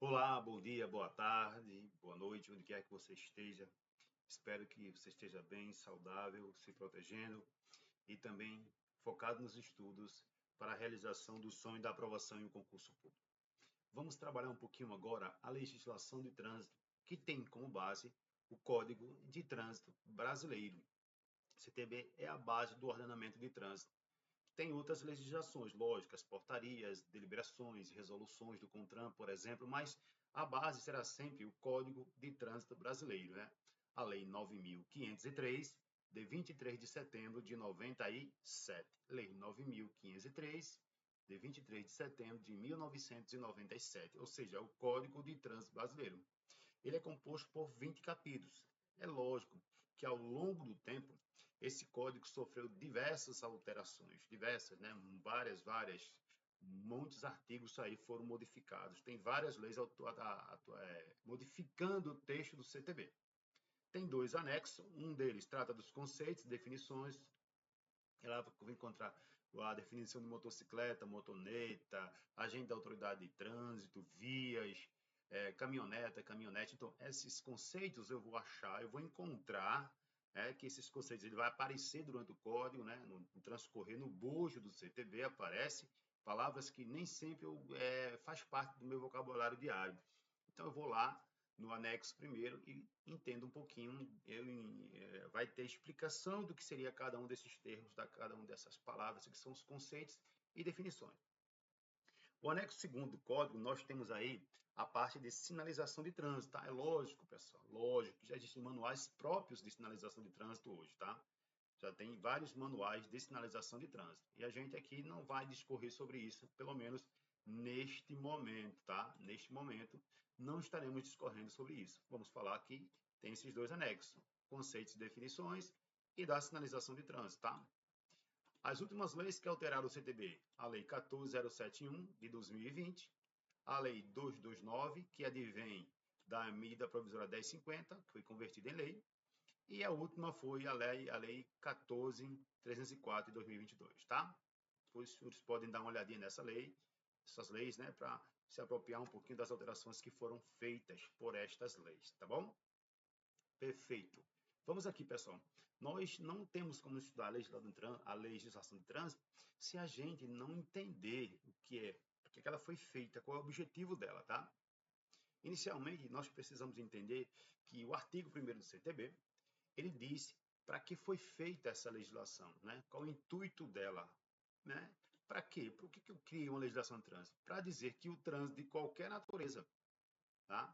Olá, bom dia, boa tarde, boa noite, onde quer que você esteja. Espero que você esteja bem, saudável, se protegendo e também focado nos estudos para a realização do sonho da aprovação em um concurso público. Vamos trabalhar um pouquinho agora a legislação de trânsito, que tem como base o Código de Trânsito Brasileiro. CTB é a base do ordenamento de trânsito. Tem outras legislações, lógicas, portarias, deliberações, resoluções do CONTRAN, por exemplo, mas a base será sempre o Código de Trânsito Brasileiro, né? A Lei 9.503, de 23 de setembro de 97. Lei 9.503, de 23 de setembro de 1997, ou seja, o Código de Trânsito Brasileiro. Ele é composto por 20 capítulos. É lógico que ao longo do tempo esse código sofreu diversas alterações, diversas, né? Várias, muitos artigos aí foram modificados. Tem várias leis modificando o texto do CTB. Tem dois anexos, um deles trata dos conceitos, definições. Ela vai encontrar a definição de motocicleta, motoneta, agente da autoridade de trânsito, vias, caminhonete. Então, esses conceitos eu vou achar, eu vou encontrar, que esses conceitos ele vai aparecer durante o código, né, no transcorrer, no bojo do CTB aparece palavras que nem sempre faz parte do meu vocabulário diário. Então, eu vou lá no anexo primeiro e entendo um pouquinho, vai ter explicação do que seria cada um desses termos, cada uma dessas palavras, que são os conceitos e definições. O anexo segundo do código, nós temos aí a parte de sinalização de trânsito, tá? É lógico, pessoal, lógico que já existem manuais próprios de sinalização de trânsito hoje, tá? Já tem vários manuais de sinalização de trânsito. E a gente aqui não vai discorrer sobre isso, pelo menos neste momento, tá? Neste momento, não estaremos discorrendo sobre isso. Vamos falar que tem esses dois anexos, conceitos e definições e da sinalização de trânsito, tá? As últimas leis que alteraram o CTB, a Lei 14071 de 2020, a Lei 229, que advém da medida provisória 1050, que foi convertida em lei, e a última foi a lei 14.304 de 2022, tá? Os senhores podem dar uma olhadinha nessa lei, essas leis, né, para se apropriar um pouquinho das alterações que foram feitas por estas leis, tá bom? Perfeito. Vamos aqui, pessoal. Nós não temos como estudar a legislação de trânsito se a gente não entender o que é, porque ela foi feita, qual é o objetivo dela, tá? Inicialmente, nós precisamos entender que o artigo 1º do CTB, ele diz para que foi feita essa legislação, né? Qual o intuito dela, né? Para quê? Por que eu criei uma legislação de trânsito? Para dizer que o trânsito de qualquer natureza, tá?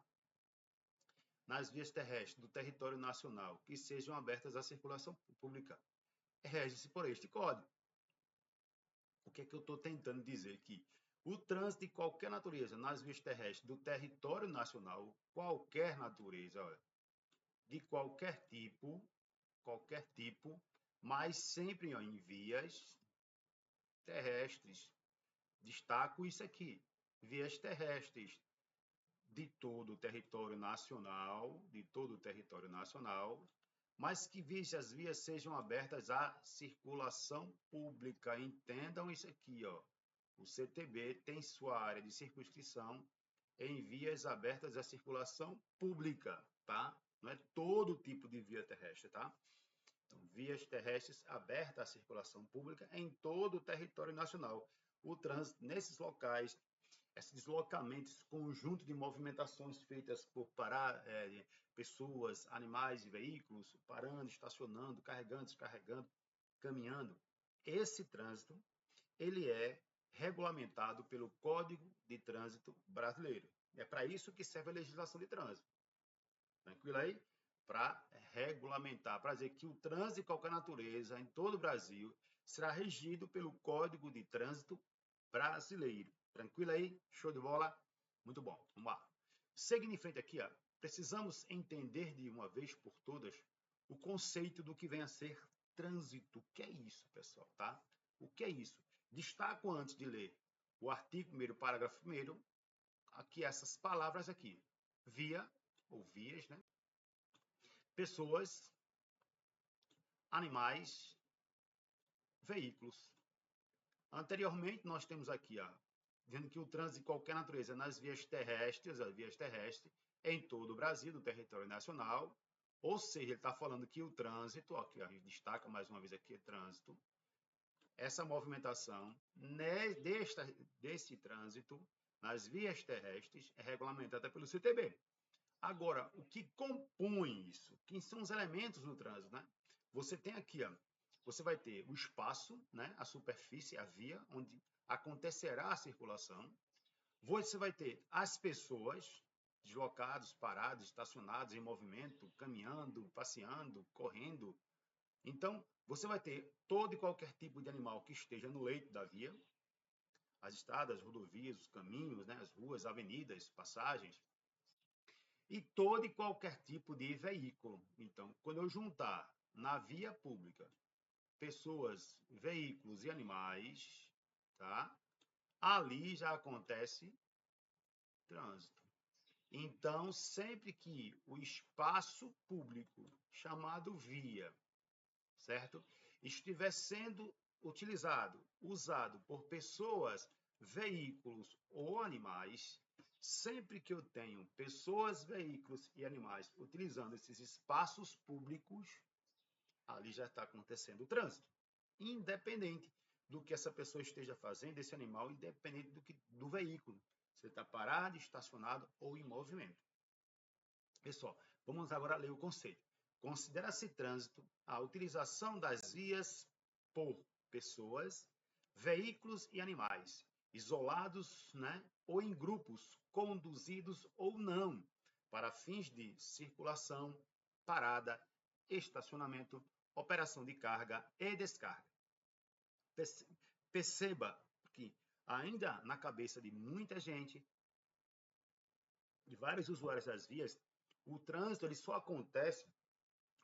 Nas vias terrestres do território nacional que sejam abertas à circulação pública, rege-se por este código. O que é que eu estou tentando dizer aqui? O trânsito de qualquer natureza nas vias terrestres do território nacional, qualquer natureza, olha, de qualquer tipo, mas sempre ó, em vias terrestres. Destaco isso aqui, vias terrestres de todo o território nacional, mas que as vias sejam abertas à circulação pública. Entendam isso aqui, ó. O CTB tem sua área de circunscrição em vias abertas à circulação pública, tá? Não é todo tipo de via terrestre, tá? Então, vias terrestres abertas à circulação pública em todo o território nacional. O trânsito nesses locais, esse deslocamento, esse conjunto de movimentações feitas por pessoas, animais e veículos, parando, estacionando, carregando, descarregando, caminhando, esse trânsito, ele é regulamentado pelo Código de Trânsito Brasileiro. É para isso que serve a legislação de trânsito. Tranquilo aí? Para regulamentar, para dizer que o trânsito de qualquer natureza em todo o Brasil será regido pelo Código de Trânsito Brasileiro. Tranquilo aí? Show de bola? Muito bom. Vamos lá. Seguindo em frente aqui, ó, precisamos entender de uma vez por todas o conceito do que vem a ser trânsito. O que é isso, pessoal, tá? O que é isso? Destaco antes de ler o artigo 1º, parágrafo 1º, aqui essas palavras aqui. Via, ou vias, né? Pessoas, animais, veículos. Anteriormente, nós temos aqui dizendo que o trânsito de qualquer natureza nas vias terrestres, em todo o Brasil, do território nacional, ou seja, ele está falando que o trânsito, ó, que a gente destaca mais uma vez aqui, trânsito, essa movimentação desse trânsito nas vias terrestres é regulamentada pelo CTB. Agora, o que compõe isso? Quem são os elementos no trânsito, né? Você tem aqui, ó, você vai ter o espaço, né, a superfície, a via, onde acontecerá a circulação. Você vai ter as pessoas deslocados, parados, estacionados, em movimento, caminhando, passeando, correndo. Então, você vai ter todo e qualquer tipo de animal que esteja no leito da via, as estradas, rodovias, os caminhos, né, as ruas, avenidas, passagens, e todo e qualquer tipo de veículo. Então, quando eu juntar na via pública pessoas, veículos e animais, tá? Ali já acontece trânsito. Então, sempre que o espaço público, chamado via, certo? Estiver sendo utilizado, usado por pessoas, veículos ou animais, sempre que eu tenho pessoas, veículos e animais utilizando esses espaços públicos, ali já está acontecendo o trânsito. Independente do que essa pessoa esteja fazendo, esse animal, independente do veículo. Você está parado, estacionado ou em movimento. Pessoal, vamos agora ler o conceito. Considera-se trânsito a utilização das vias por pessoas, veículos e animais, isolados, né, ou em grupos, conduzidos ou não, para fins de circulação, parada, estacionamento, operação de carga e descarga. Perceba que ainda na cabeça de muita gente, de vários usuários das vias, o trânsito ele só acontece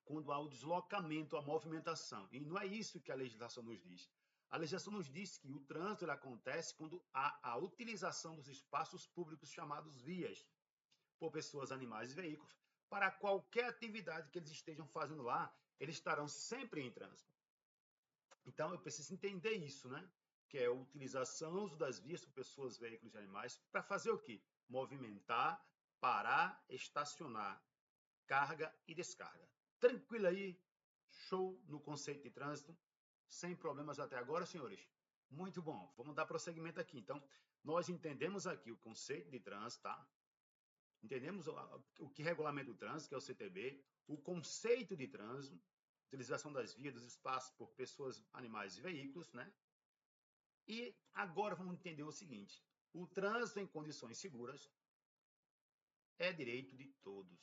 quando há o deslocamento, a movimentação. E não é isso que a legislação nos diz. A legislação nos diz que o trânsito ele acontece quando há a utilização dos espaços públicos chamados vias, por pessoas, animais e veículos, para qualquer atividade que eles estejam fazendo lá, eles estarão sempre em trânsito. Então, eu preciso entender isso, né? Que é a utilização das vias por pessoas, veículos e animais para fazer o quê? Movimentar, parar, estacionar, carga e descarga. Tranquilo aí? Show no conceito de trânsito? Sem problemas até agora, senhores? Muito bom. Vamos dar prosseguimento aqui. Então, nós entendemos aqui o conceito de trânsito, tá? Entendemos o que regulamenta o trânsito, que é o CTB, o conceito de trânsito, utilização das vias, dos espaços por pessoas, animais e veículos, né? E agora vamos entender o seguinte: o trânsito em condições seguras é direito de todos.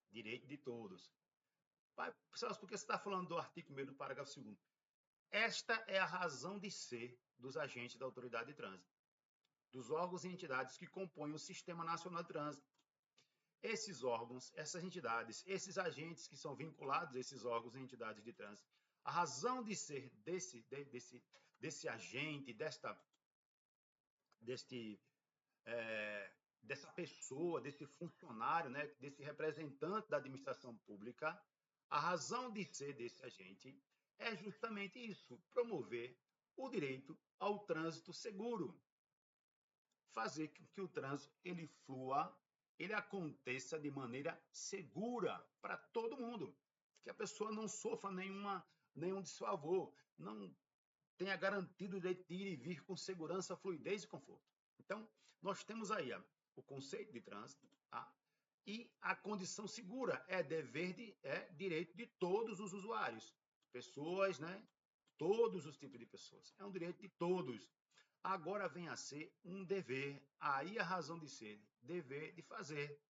Direito de todos. Pessoal, por que você está falando do artigo 1º do parágrafo 2º? Esta é a razão de ser dos agentes da autoridade de trânsito, dos órgãos e entidades que compõem o Sistema Nacional de Trânsito. Esses órgãos, essas entidades, esses agentes que são vinculados a esses órgãos e entidades de trânsito, a razão de ser desse agente, dessa pessoa, desse funcionário, né, desse representante da administração pública, a razão de ser desse agente é justamente isso, promover o direito ao trânsito seguro, fazer com que o trânsito ele flua, ele aconteça de maneira segura para todo mundo, que a pessoa não sofra nenhum desfavor, não tenha garantido de ir e vir com segurança, fluidez e conforto. Então, nós temos aí o conceito de trânsito, tá? E a condição segura é direito de todos os usuários, pessoas, né? Todos os tipos de pessoas. É um direito de todos. Agora vem a ser um dever, aí a razão de ser, dever de fazer.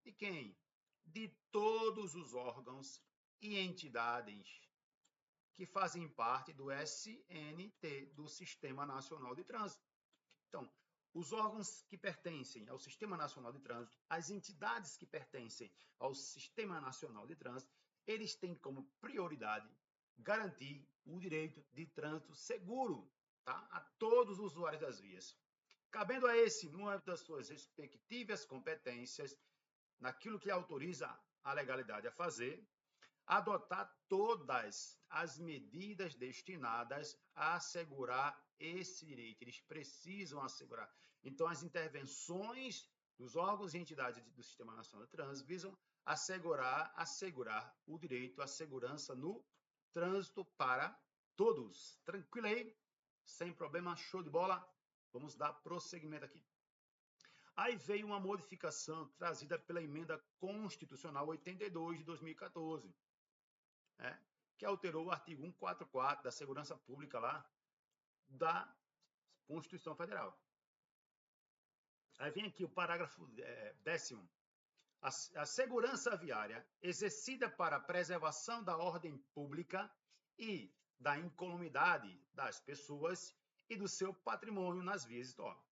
De quem? De todos os órgãos e entidades que fazem parte do SNT, do Sistema Nacional de Trânsito. Então, os órgãos que pertencem ao Sistema Nacional de Trânsito, as entidades que pertencem ao Sistema Nacional de Trânsito, eles têm como prioridade garantir o direito de trânsito seguro, tá? A todos os usuários das vias. Cabendo a esse, no âmbito das suas respectivas competências, naquilo que autoriza a legalidade a fazer, adotar todas as medidas destinadas a assegurar esse direito. Eles precisam assegurar. Então, as intervenções dos órgãos e entidades do Sistema Nacional de Trânsito visam assegurar o direito à segurança no trânsito para todos. Tranquilo aí? Sem problema, show de bola? Vamos dar prosseguimento aqui. Aí veio uma modificação trazida pela Emenda Constitucional 82 de 2014, né, que alterou o artigo 144 da Segurança Pública lá da Constituição Federal. Aí vem aqui o parágrafo 10º. A segurança viária exercida para a preservação da ordem pública e da incolumidade das pessoas e do seu patrimônio nas vias. Ó,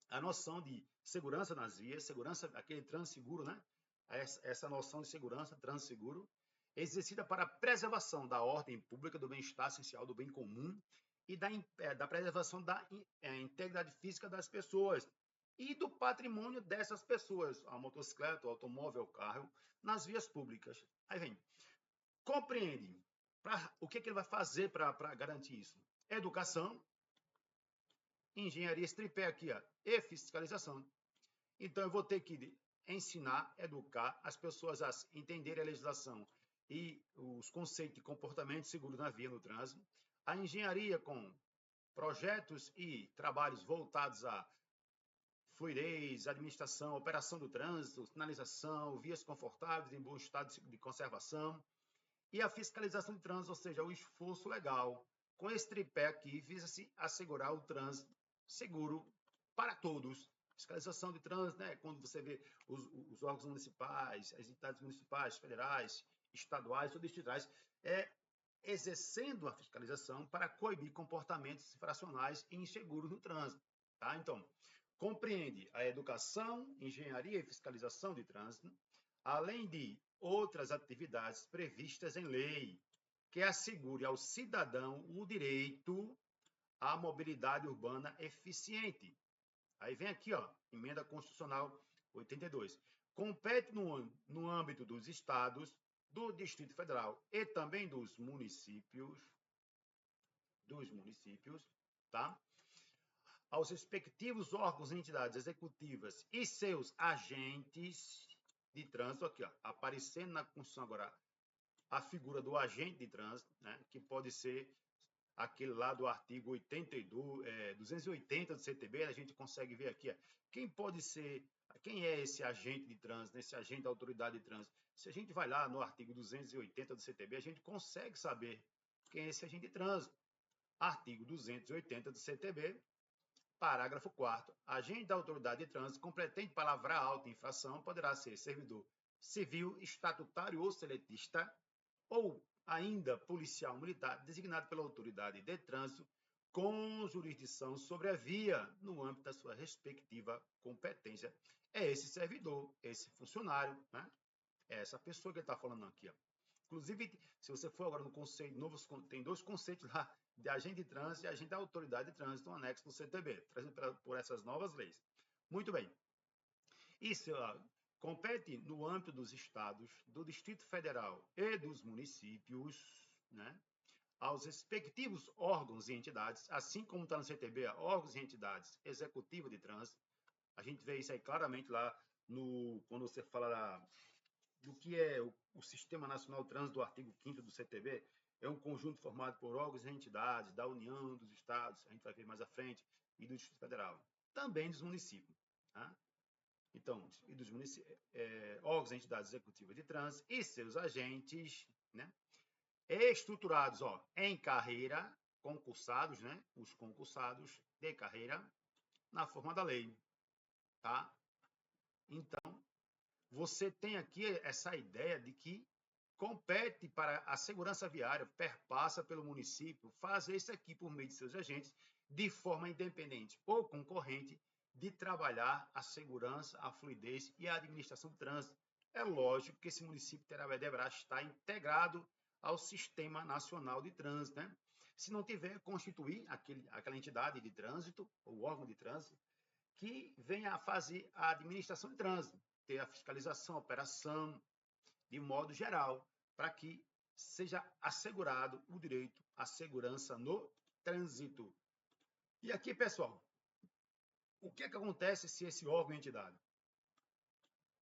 a noção de segurança nas vias, segurança, aquele trânsito seguro, né? Essa noção de segurança, trânsito seguro, exercida para a preservação da ordem pública, do bem-estar essencial, do bem comum e da preservação da integridade física das pessoas e do patrimônio dessas pessoas, a motocicleta, o automóvel, o carro, nas vias públicas. Aí vem, compreende o que ele vai fazer para garantir isso? Educação, engenharia, esse tripé aqui, ó, e fiscalização. Então, eu vou ter que ensinar, educar as pessoas a entenderem a legislação e os conceitos de comportamento seguro na via, no trânsito. A engenharia com projetos e trabalhos voltados a fluidez, administração, operação do trânsito, sinalização, vias confortáveis em bom estado de conservação. E a fiscalização de trânsito, ou seja, o esforço legal. Com esse tripé aqui, visa-se assegurar o trânsito seguro para todos. Fiscalização de trânsito, né? Quando você vê os órgãos municipais, as entidades municipais, federais, estaduais ou distritais, exercendo a fiscalização para coibir comportamentos infracionais e inseguros no trânsito. Tá? Então, compreende a educação, engenharia e fiscalização de trânsito, além de outras atividades previstas em lei, que assegure ao cidadão o direito à mobilidade urbana eficiente. Aí vem aqui, ó, Emenda Constitucional 82. Compete no âmbito dos estados, do Distrito Federal e também dos municípios, tá? Aos respectivos órgãos e entidades executivas e seus agentes de trânsito, aqui, ó, aparecendo na Constituição agora a figura do agente de trânsito, né, que pode ser aquele lá do artigo 280 do CTB, a gente consegue ver aqui, ó, quem é esse agente de trânsito, esse agente da autoridade de trânsito. Se a gente vai lá no artigo 280 do CTB, a gente consegue saber quem é esse agente de trânsito. Artigo 280 do CTB, parágrafo 4º. Agente da autoridade de trânsito competente para lavrar auto infração poderá ser servidor civil, estatutário ou seletista, ou ainda policial militar, designado pela autoridade de trânsito com jurisdição sobre a via no âmbito da sua respectiva competência. É esse servidor, esse funcionário, né? É essa pessoa que ele está falando aqui, ó. Inclusive, se você for agora no conceito novo, tem dois conceitos lá, de agente de trânsito e agente da autoridade de trânsito, um anexo do CTB, trazido por essas novas leis. Muito bem. Isso compete no âmbito dos estados, do Distrito Federal e dos municípios, né, aos respectivos órgãos e entidades, assim como está no CTB, órgãos e entidades executivas de trânsito. A gente vê isso aí claramente lá quando você fala do que é o Sistema Nacional de Trânsito, do artigo 5º do CTB, é um conjunto formado por órgãos e entidades da União, dos estados, a gente vai ver mais à frente, e do Distrito Federal. Também dos municípios. Tá? Então, e dos órgãos e entidades executivas de trânsito e seus agentes, né? Estruturados, ó, em carreira, concursados, né? Os concursados de carreira, na forma da lei. Tá? Então, você tem aqui essa ideia de que compete para a segurança viária, perpassa pelo município, fazer isso aqui por meio de seus agentes, de forma independente ou concorrente, de trabalhar a segurança, a fluidez e a administração do trânsito. É lógico que esse município deverá estar integrado ao Sistema Nacional de Trânsito, né? Se não tiver, constituir aquela entidade de trânsito, ou órgão de trânsito, que venha a fazer a administração de trânsito, ter a fiscalização, a operação, de modo geral, para que seja assegurado o direito à segurança no trânsito. E aqui, pessoal, o que é que acontece se esse órgão e entidade,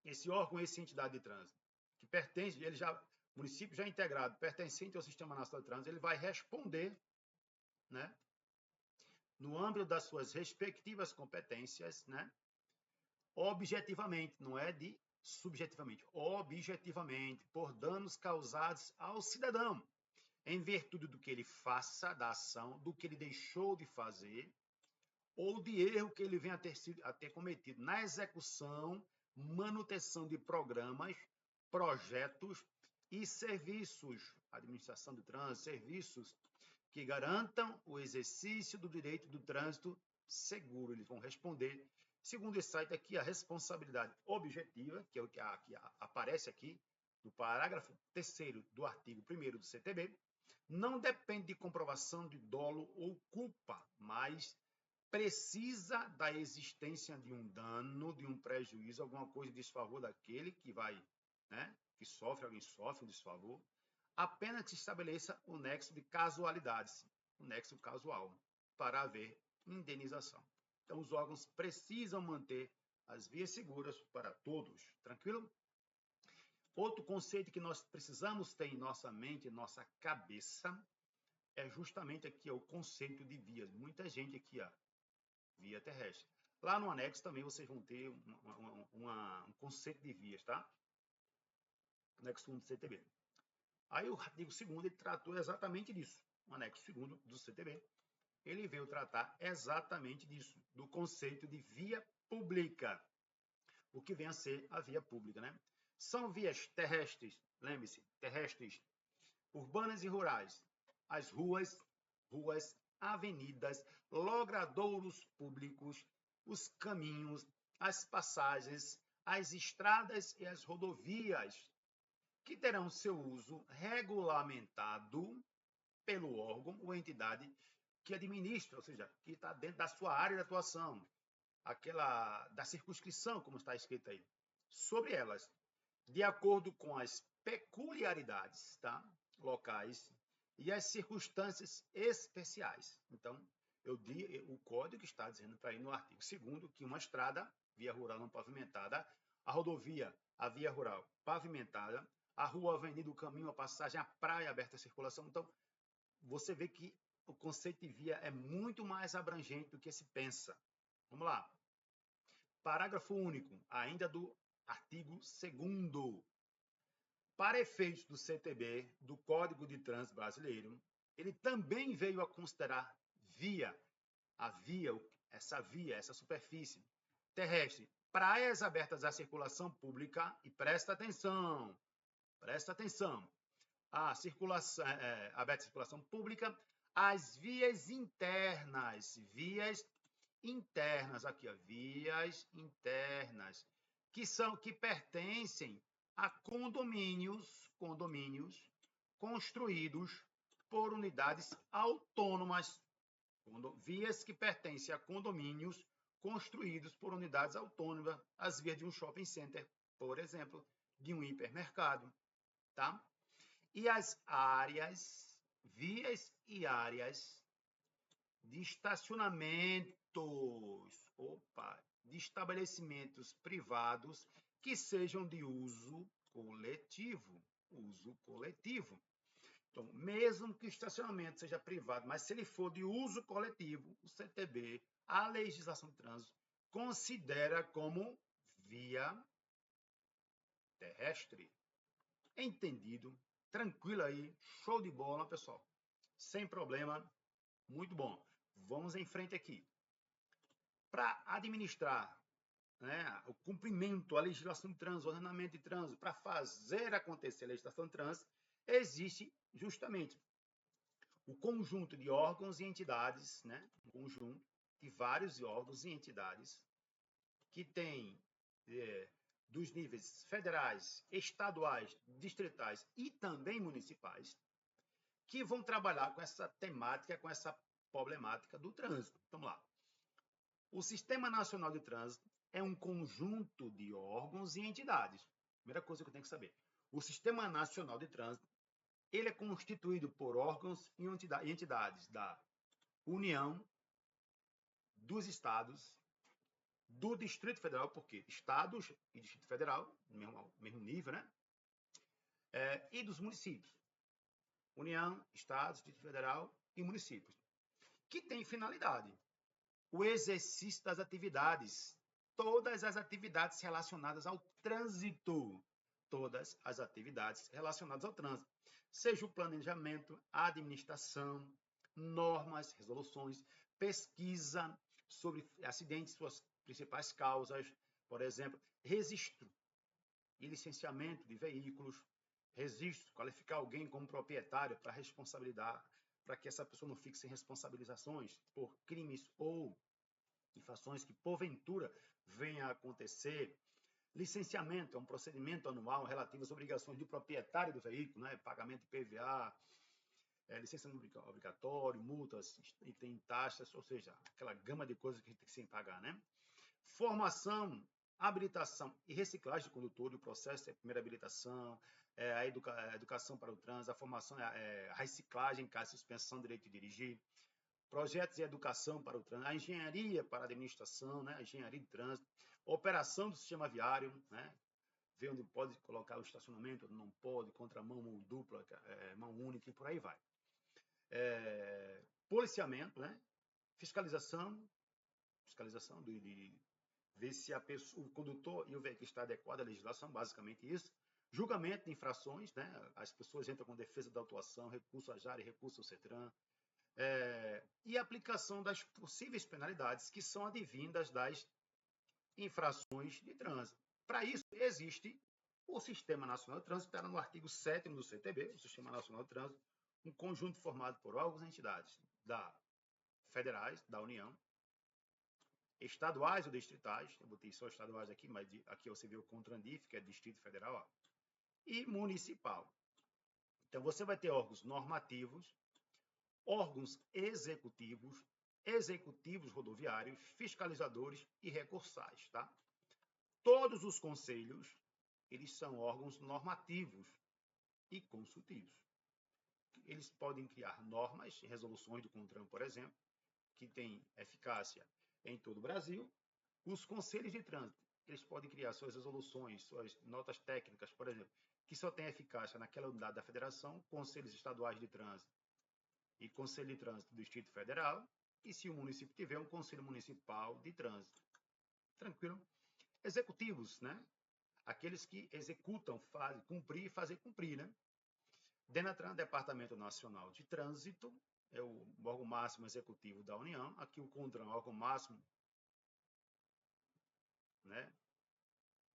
essa entidade de trânsito, que pertence, ele já, município já integrado, pertencente ao Sistema Nacional de Trânsito, ele vai responder, né, no âmbito das suas respectivas competências, né, objetivamente, não é de subjetivamente, objetivamente, por danos causados ao cidadão, em virtude do que ele faça, da ação, do que ele deixou de fazer, ou de erro que ele venha a ter cometido na execução, manutenção de programas, projetos e serviços, administração do trânsito, serviços que garantam o exercício do direito do trânsito seguro. Eles vão responder, segundo esse site aqui, a responsabilidade objetiva, que é o que aparece aqui, no parágrafo 3º do artigo 1º do CTB, não depende de comprovação de dolo ou culpa, mas precisa da existência de um dano, de um prejuízo, alguma coisa de desfavor daquele que vai, né, que sofre, alguém sofre um desfavor, apenas que se estabeleça o nexo de casualidades, o nexo casual, para haver indenização. Então, os órgãos precisam manter as vias seguras para todos, tranquilo? Outro conceito que nós precisamos ter em nossa mente, em nossa cabeça, é justamente aqui o conceito de vias. Muita gente aqui, via terrestre. Lá no anexo também vocês vão ter um conceito de vias, tá? Anexo 1 do CTB. Aí o artigo 2º ele tratou exatamente disso. O anexo 2º do CTB, ele veio tratar exatamente disso, do conceito de via pública. O que vem a ser a via pública, né? São vias terrestres, lembre-se, terrestres, urbanas e rurais. As ruas, avenidas, logradouros públicos, os caminhos, as passagens, as estradas e as rodovias, que terão seu uso regulamentado pelo órgão ou entidade que administra, ou seja, que está dentro da sua área de atuação, aquela da circunscrição, como está escrito aí, sobre elas, de acordo com as peculiaridades, tá, locais e as circunstâncias especiais. Então, o código está dizendo para ir no artigo 2º que uma estrada, via rural não pavimentada, a rodovia, a via rural pavimentada, a rua, a avenida, o caminho, a passagem, a praia aberta à circulação. Então, você vê que o conceito de via é muito mais abrangente do que se pensa. Vamos lá. Parágrafo único, ainda do artigo 2º. Para efeitos do CTB, do Código de Trânsito Brasileiro, ele também veio a considerar essa superfície terrestre, praias abertas à circulação pública, e presta atenção, a circulação, aberta à circulação pública, as vias internas, aqui, vias internas, que pertencem a condomínios construídos por unidades autônomas, vias que pertencem a condomínios construídos por unidades autônomas, as vias de um shopping center, por exemplo, de um hipermercado, tá? E as vias e áreas de estacionamentos, de estabelecimentos privados que sejam de uso coletivo. Então, mesmo que o estacionamento seja privado, mas se ele for de uso coletivo, o CTB, a legislação de trânsito, considera como via terrestre. Entendido? Tranquilo aí, show de bola, pessoal. Sem problema, muito bom. Vamos em frente aqui. Para administrar, né, o cumprimento, a legislação de trânsito, o ordenamento de trânsito, para fazer acontecer a legislação de trânsito, existe justamente o conjunto de órgãos e entidades, né, um conjunto de vários órgãos e entidades que tem dos níveis federais, estaduais, distritais e também municipais, que vão trabalhar com essa temática, com essa problemática do trânsito. Vamos lá. O Sistema Nacional de Trânsito é um conjunto de órgãos e entidades. Primeira coisa que eu tenho que saber. O Sistema Nacional de Trânsito Ele é constituído por órgãos e entidades da União, dos estados, do Distrito Federal, porque estados e Distrito Federal, mesmo nível, né? E dos municípios. União, estados, Distrito Federal e municípios. Que tem finalidade: o exercício das atividades, todas as atividades relacionadas ao trânsito, todas as atividades relacionadas ao trânsito, seja o planejamento, a administração, normas, resoluções, pesquisa sobre acidentes, suas principais causas, por exemplo, registro e licenciamento de veículos, registro, qualificar alguém como proprietário para responsabilidade, para que essa pessoa não fique sem responsabilizações por crimes ou infrações que porventura venha a acontecer. Licenciamento é um procedimento anual relativo às obrigações do proprietário do veículo, né? Pagamento de PVA, licenciamento obrigatório, multas, e tem taxas, ou seja, aquela gama de coisas que a gente tem que sem pagar, né? Formação, habilitação e reciclagem de condutor, o processo é a primeira habilitação, a educação para o trânsito, a formação, a reciclagem, caso de suspensão, direito de dirigir, projetos de educação para o trânsito, a engenharia para a administração, né? A engenharia de trânsito, operação do sistema viário, né? Ver onde pode colocar o estacionamento, onde não pode, contramão, mão dupla, mão única e por aí vai. Policiamento, né? Fiscalização de ver se o condutor e o veículo está adequado à legislação, basicamente isso. Julgamento de infrações, né? As pessoas entram com defesa da autuação, recurso à JAR e recurso ao CETRAN. E aplicação das possíveis penalidades que são advindas das infrações de trânsito. Para isso, existe o Sistema Nacional de Trânsito, que está no artigo 7º do CTB, o Sistema Nacional de Trânsito, um conjunto formado por órgãos e entidades federais, da União, estaduais ou distritais, eu botei só estaduais aqui, mas aqui você vê o CONTRANDIF, que é Distrito Federal, ó, e municipal. Então, você vai ter órgãos normativos, órgãos executivos, executivos rodoviários, fiscalizadores e recursais, tá? Todos os conselhos, eles são órgãos normativos e consultivos. Eles podem criar normas, resoluções do CONTRAN, por exemplo, que tem eficácia em todo o Brasil. Os conselhos de trânsito, eles podem criar suas resoluções, suas notas técnicas, por exemplo, que só tem eficácia naquela unidade da federação, conselhos estaduais de trânsito e conselho de trânsito do Distrito Federal, e se o município tiver um conselho municipal de trânsito. Tranquilo? Executivos, né? Aqueles que executam, fazem cumprir e fazer cumprir, né? DENATRAN, Departamento Nacional de Trânsito, é o órgão máximo executivo da União. Aqui o CONTRAN, órgão máximo, né?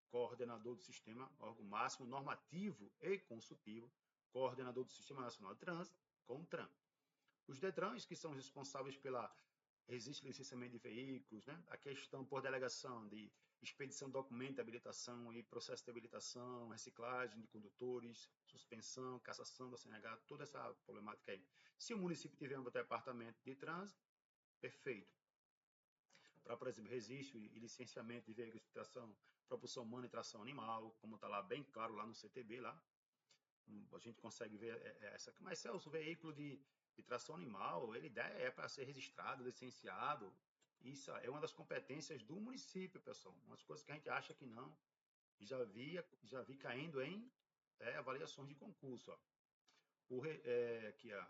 Coordenador do sistema, órgão máximo normativo e consultivo, coordenador do Sistema Nacional de Trânsito, CONTRAN. Os DETRANs, que são responsáveis pela registro e licenciamento de veículos, né? A questão por delegação de expedição de documento de habilitação e processo de habilitação, reciclagem de condutores, suspensão, cassação da CNH, toda essa problemática aí. Se o município tiver um departamento de trânsito, perfeito. Para, por exemplo, registro e licenciamento de veículos de tração, propulsão humana e tração animal, como está lá bem claro lá no CTB, lá, a gente consegue ver essa. Mas, Celso, o veículo de tração animal, ele é para ser registrado, licenciado. Isso é uma das competências do município, pessoal. Umas coisas que a gente acha que não. Já vi caindo em avaliações de concurso. Ó. Aqui, ó,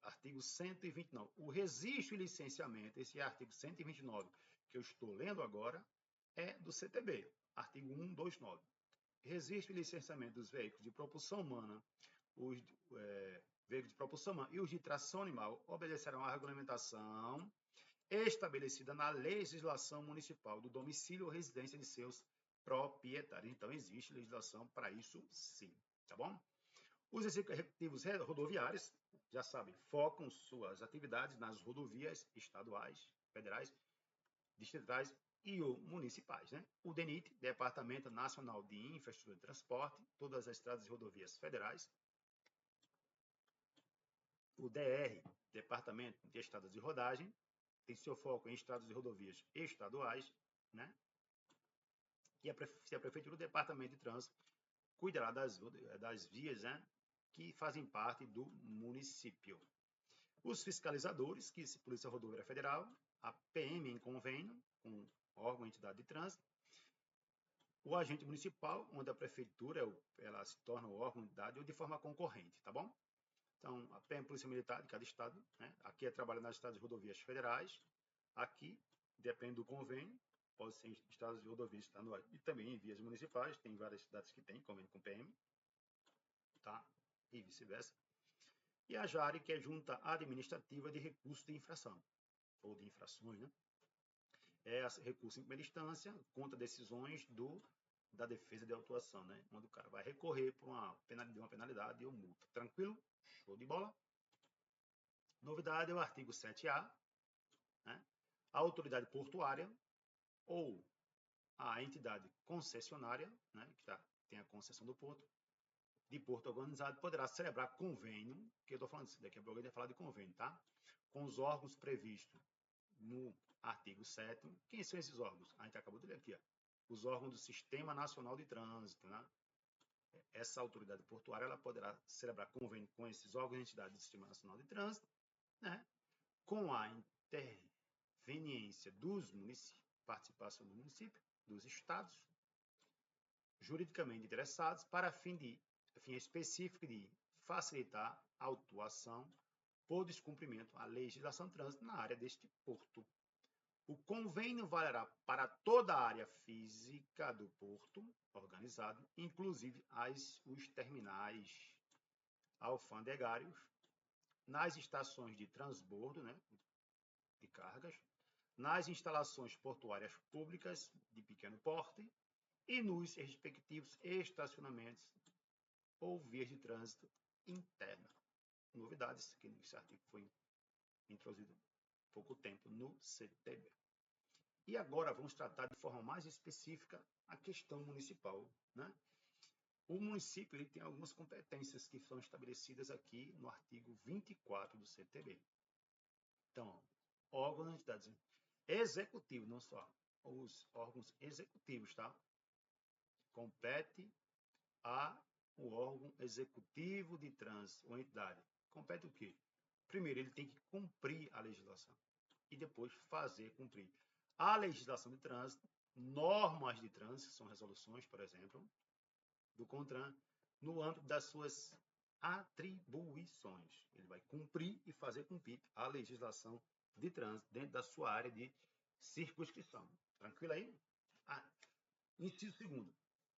artigo 129. O registro e licenciamento, esse é artigo 129, que eu estou lendo agora, é do CTB, artigo 129. Registro e licenciamento dos veículos de propulsão humana, os veículos de propulsão humana e os de tração animal obedecerão à regulamentação estabelecida na legislação municipal do domicílio ou residência de seus proprietários. Então, existe legislação para isso, sim, tá bom? Os executivos rodoviários, já sabem, focam suas atividades nas rodovias estaduais, federais, distritais e municipais, né? O DENIT, Departamento Nacional de Infraestrutura de Transporte, todas as estradas e rodovias federais. O DR, Departamento de Estradas de Rodagem, tem seu foco em estradas e rodovias estaduais, né? E a Prefeitura, o Departamento de Trânsito, cuidará das vias, né? que fazem parte do município. Os fiscalizadores, que é a Polícia Rodoviária Federal, a PM em convênio com órgão e entidade de trânsito, o agente municipal, onde a prefeitura ela se torna o órgão, entidade, ou de forma concorrente, tá bom? Então, a PM, Polícia Militar de cada estado, né? Aqui é trabalho nas estradas de rodovias federais, aqui depende do convênio, pode ser estradas de rodovias estaduais e também em vias municipais, tem várias cidades que têm convênio com PM, tá? E vice-versa. E a JARE, que é Junta Administrativa de Recursos de Infração, ou de infrações, né? É recurso em primeira instância contra decisões da defesa de autuação, né? Onde o cara vai recorrer por uma penalidade ou multa. Tranquilo? Show de bola? Novidade é o artigo 7A, né? A autoridade portuária ou a entidade concessionária, né, que tem a concessão do porto, de porto organizado, poderá celebrar convênio, que eu estou falando isso daqui a pouco, a gente vai falar de convênio, tá? Com os órgãos previstos no artigo 7º. Quem são esses órgãos? A gente acabou de ler aqui, ó. Os órgãos do Sistema Nacional de Trânsito, né? Essa autoridade portuária ela poderá celebrar convênio com esses órgãos e entidades do Sistema Nacional de Trânsito, né? Com a interveniência dos municípios, participação do município, dos estados, juridicamente interessados, para fim específico de facilitar a autuação por descumprimento à legislação de trânsito na área deste porto. O convênio valerá para toda a área física do porto organizado, inclusive os terminais alfandegários, nas estações de transbordo, né, de cargas, nas instalações portuárias públicas de pequeno porte e nos respectivos estacionamentos ou vias de trânsito interna. Novidades que esse artigo foi introduzido há pouco tempo no CTB. E agora vamos tratar de forma mais específica a questão municipal, né? O município ele tem algumas competências que são estabelecidas aqui no artigo 24 do CTB. Então, órgãos e entidades executivos, não só os órgãos executivos, tá? Compete o órgão executivo de trânsito ou entidade. Compete o quê? Primeiro, ele tem que cumprir a legislação e depois fazer cumprir a legislação de trânsito, normas de trânsito, que são resoluções, por exemplo, do CONTRAN, no âmbito das suas atribuições. Ele vai cumprir e fazer cumprir a legislação de trânsito dentro da sua área de circunscrição. Tranquilo aí? Inciso segundo.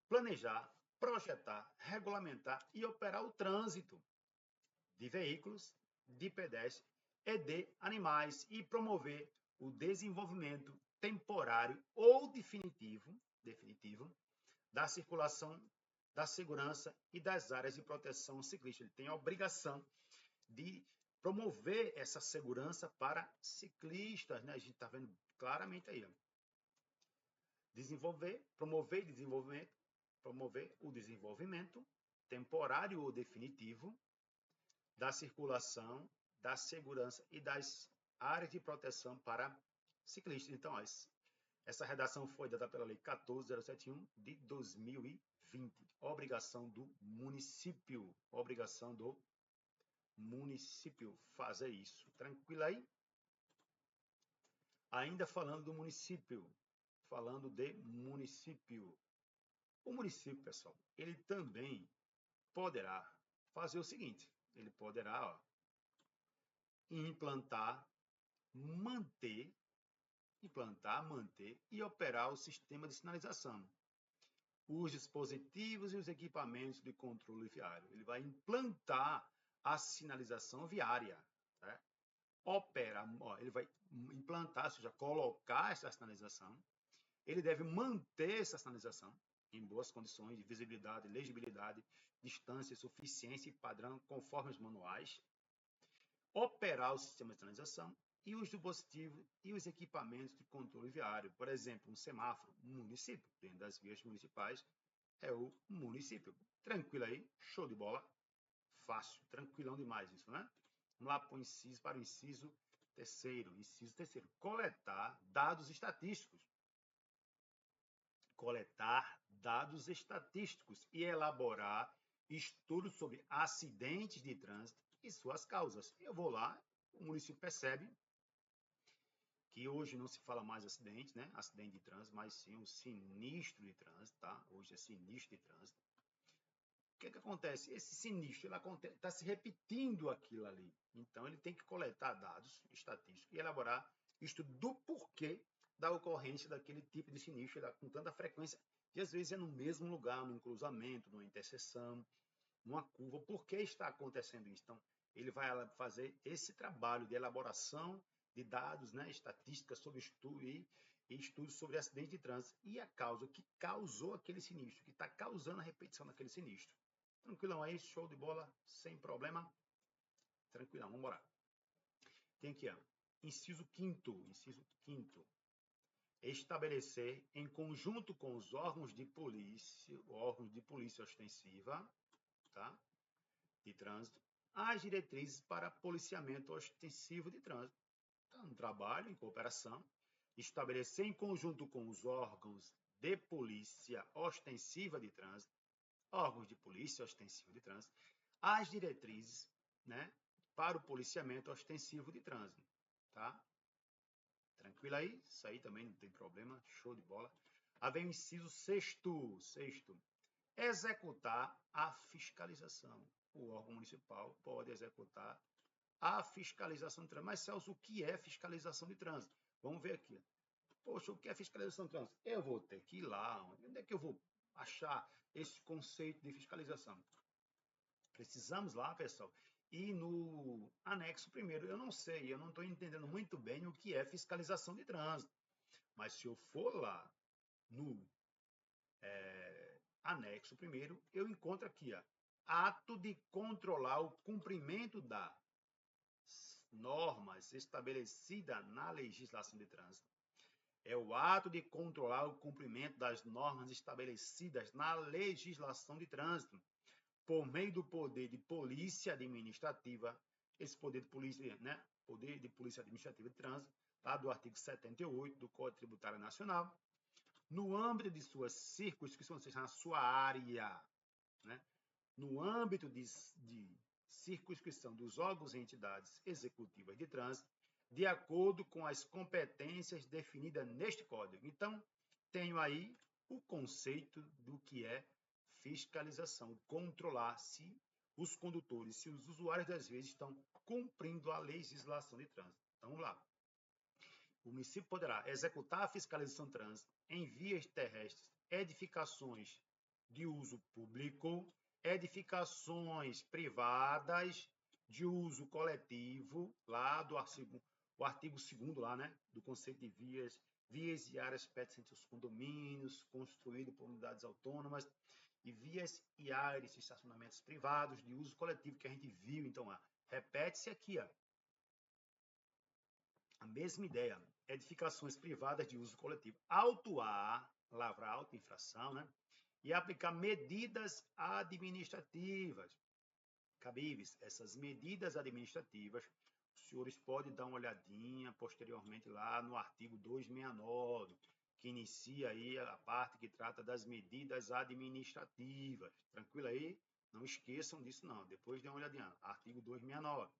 Planejar, projetar, regulamentar e operar o trânsito de veículos, de pedestres e de animais e promover o desenvolvimento temporário ou definitivo da circulação, da segurança e das áreas de proteção ciclista. Ele tem a obrigação de promover essa segurança para ciclistas, né? A gente está vendo claramente aí, ó. Promover o desenvolvimento temporário ou definitivo da circulação, da segurança e das áreas de proteção para ciclistas. Então, essa redação foi dada pela Lei 14.071 de 2020. Obrigação do município fazer isso. Tranquilo aí? Ainda falando do município, o município, pessoal, ele também poderá fazer o seguinte, ele poderá implantar, manter e operar o sistema de sinalização, os dispositivos e os equipamentos de controle viário. Ele vai implantar a sinalização viária, né? Ele vai implantar, ou seja, colocar essa sinalização. Ele deve manter essa sinalização em boas condições de visibilidade, legibilidade, distância, suficiência e padrão, conforme os manuais. Operar o sistema de sinalização e os dispositivos e os equipamentos de controle viário. Por exemplo, um semáforo, um município, dentro das vias municipais, é o município. Tranquilo aí? Show de bola? Fácil, tranquilão demais isso, né? Vamos lá para o inciso terceiro. Inciso terceiro, coletar dados estatísticos. Coletar dados estatísticos e elaborar estudo sobre acidentes de trânsito e suas causas. Eu vou lá, o município percebe que hoje não se fala mais acidente, né? Acidente de trânsito, mas sim um sinistro de trânsito, tá? Hoje é sinistro de trânsito. O que acontece? Esse sinistro está se repetindo aquilo ali. Então, ele tem que coletar dados estatísticos e elaborar estudo do porquê da ocorrência daquele tipo de sinistro com tanta frequência, e às vezes é no mesmo lugar, num cruzamento, numa interseção, numa curva. Por que está acontecendo isso? Então, ele vai fazer esse trabalho de elaboração de dados, né, estatísticas sobre estudo e estudos sobre acidente de trânsito e a causa que causou aquele sinistro, que está causando a repetição daquele sinistro. Tranquilão aí, show de bola, sem problema. Tranquilão, vamos embora. Tem aqui, ó, inciso quinto. Estabelecer, em conjunto com os órgãos de polícia ostensiva, tá, de trânsito, as diretrizes para policiamento ostensivo de trânsito. Tá, um trabalho em cooperação. Estabelecer em conjunto com os órgãos de polícia ostensiva de trânsito, as diretrizes, né, para o policiamento ostensivo de trânsito, tá? Tranquilo aí? Isso aí também não tem problema, show de bola. Aí vem o inciso sexto. Executar a fiscalização. O órgão municipal pode executar a fiscalização de trânsito. Mas, Celso, o que é fiscalização de trânsito? Vamos ver aqui. Poxa, o que é fiscalização de trânsito? Eu vou ter que ir lá. Onde é que eu vou achar esse conceito de fiscalização? Precisamos lá, pessoal. E no anexo primeiro, eu não sei, eu não estou entendendo muito bem o que é fiscalização de trânsito. Mas se eu for lá no anexo primeiro, eu encontro aqui, ó, ato de controlar o cumprimento das normas estabelecidas na legislação de trânsito. É o ato de controlar o cumprimento das normas estabelecidas na legislação de trânsito, por meio do poder de polícia administrativa, esse poder de polícia, né? Poder de polícia administrativa de trânsito, lá do artigo 78 do Código Tributário Nacional, no âmbito de suas circunscrições, ou seja, na sua área, né? No âmbito de circunscrição dos órgãos e entidades executivas de trânsito, de acordo com as competências definidas neste código. Então, tenho aí o conceito do que é fiscalização, controlar se os condutores, se os usuários das vezes estão cumprindo a legislação de trânsito. Então, vamos lá. O município poderá executar a fiscalização de trânsito em vias terrestres, edificações de uso público, edificações privadas de uso coletivo, lá do artigo 2º lá, né, do conceito de vias e áreas pertencentes aos condomínios, construído por unidades autônomas, e vias e áreas de estacionamentos privados de uso coletivo que a gente viu. Então, repete-se aqui, ó, a mesma ideia, edificações privadas de uso coletivo, autuar, lavrar auto-infração, né? E aplicar medidas administrativas cabíveis. Essas medidas administrativas, os senhores podem dar uma olhadinha posteriormente lá no artigo 269, que inicia aí a parte que trata das medidas administrativas. Tranquilo aí? Não esqueçam disso não, depois dê uma olhadinha. Artigo 269.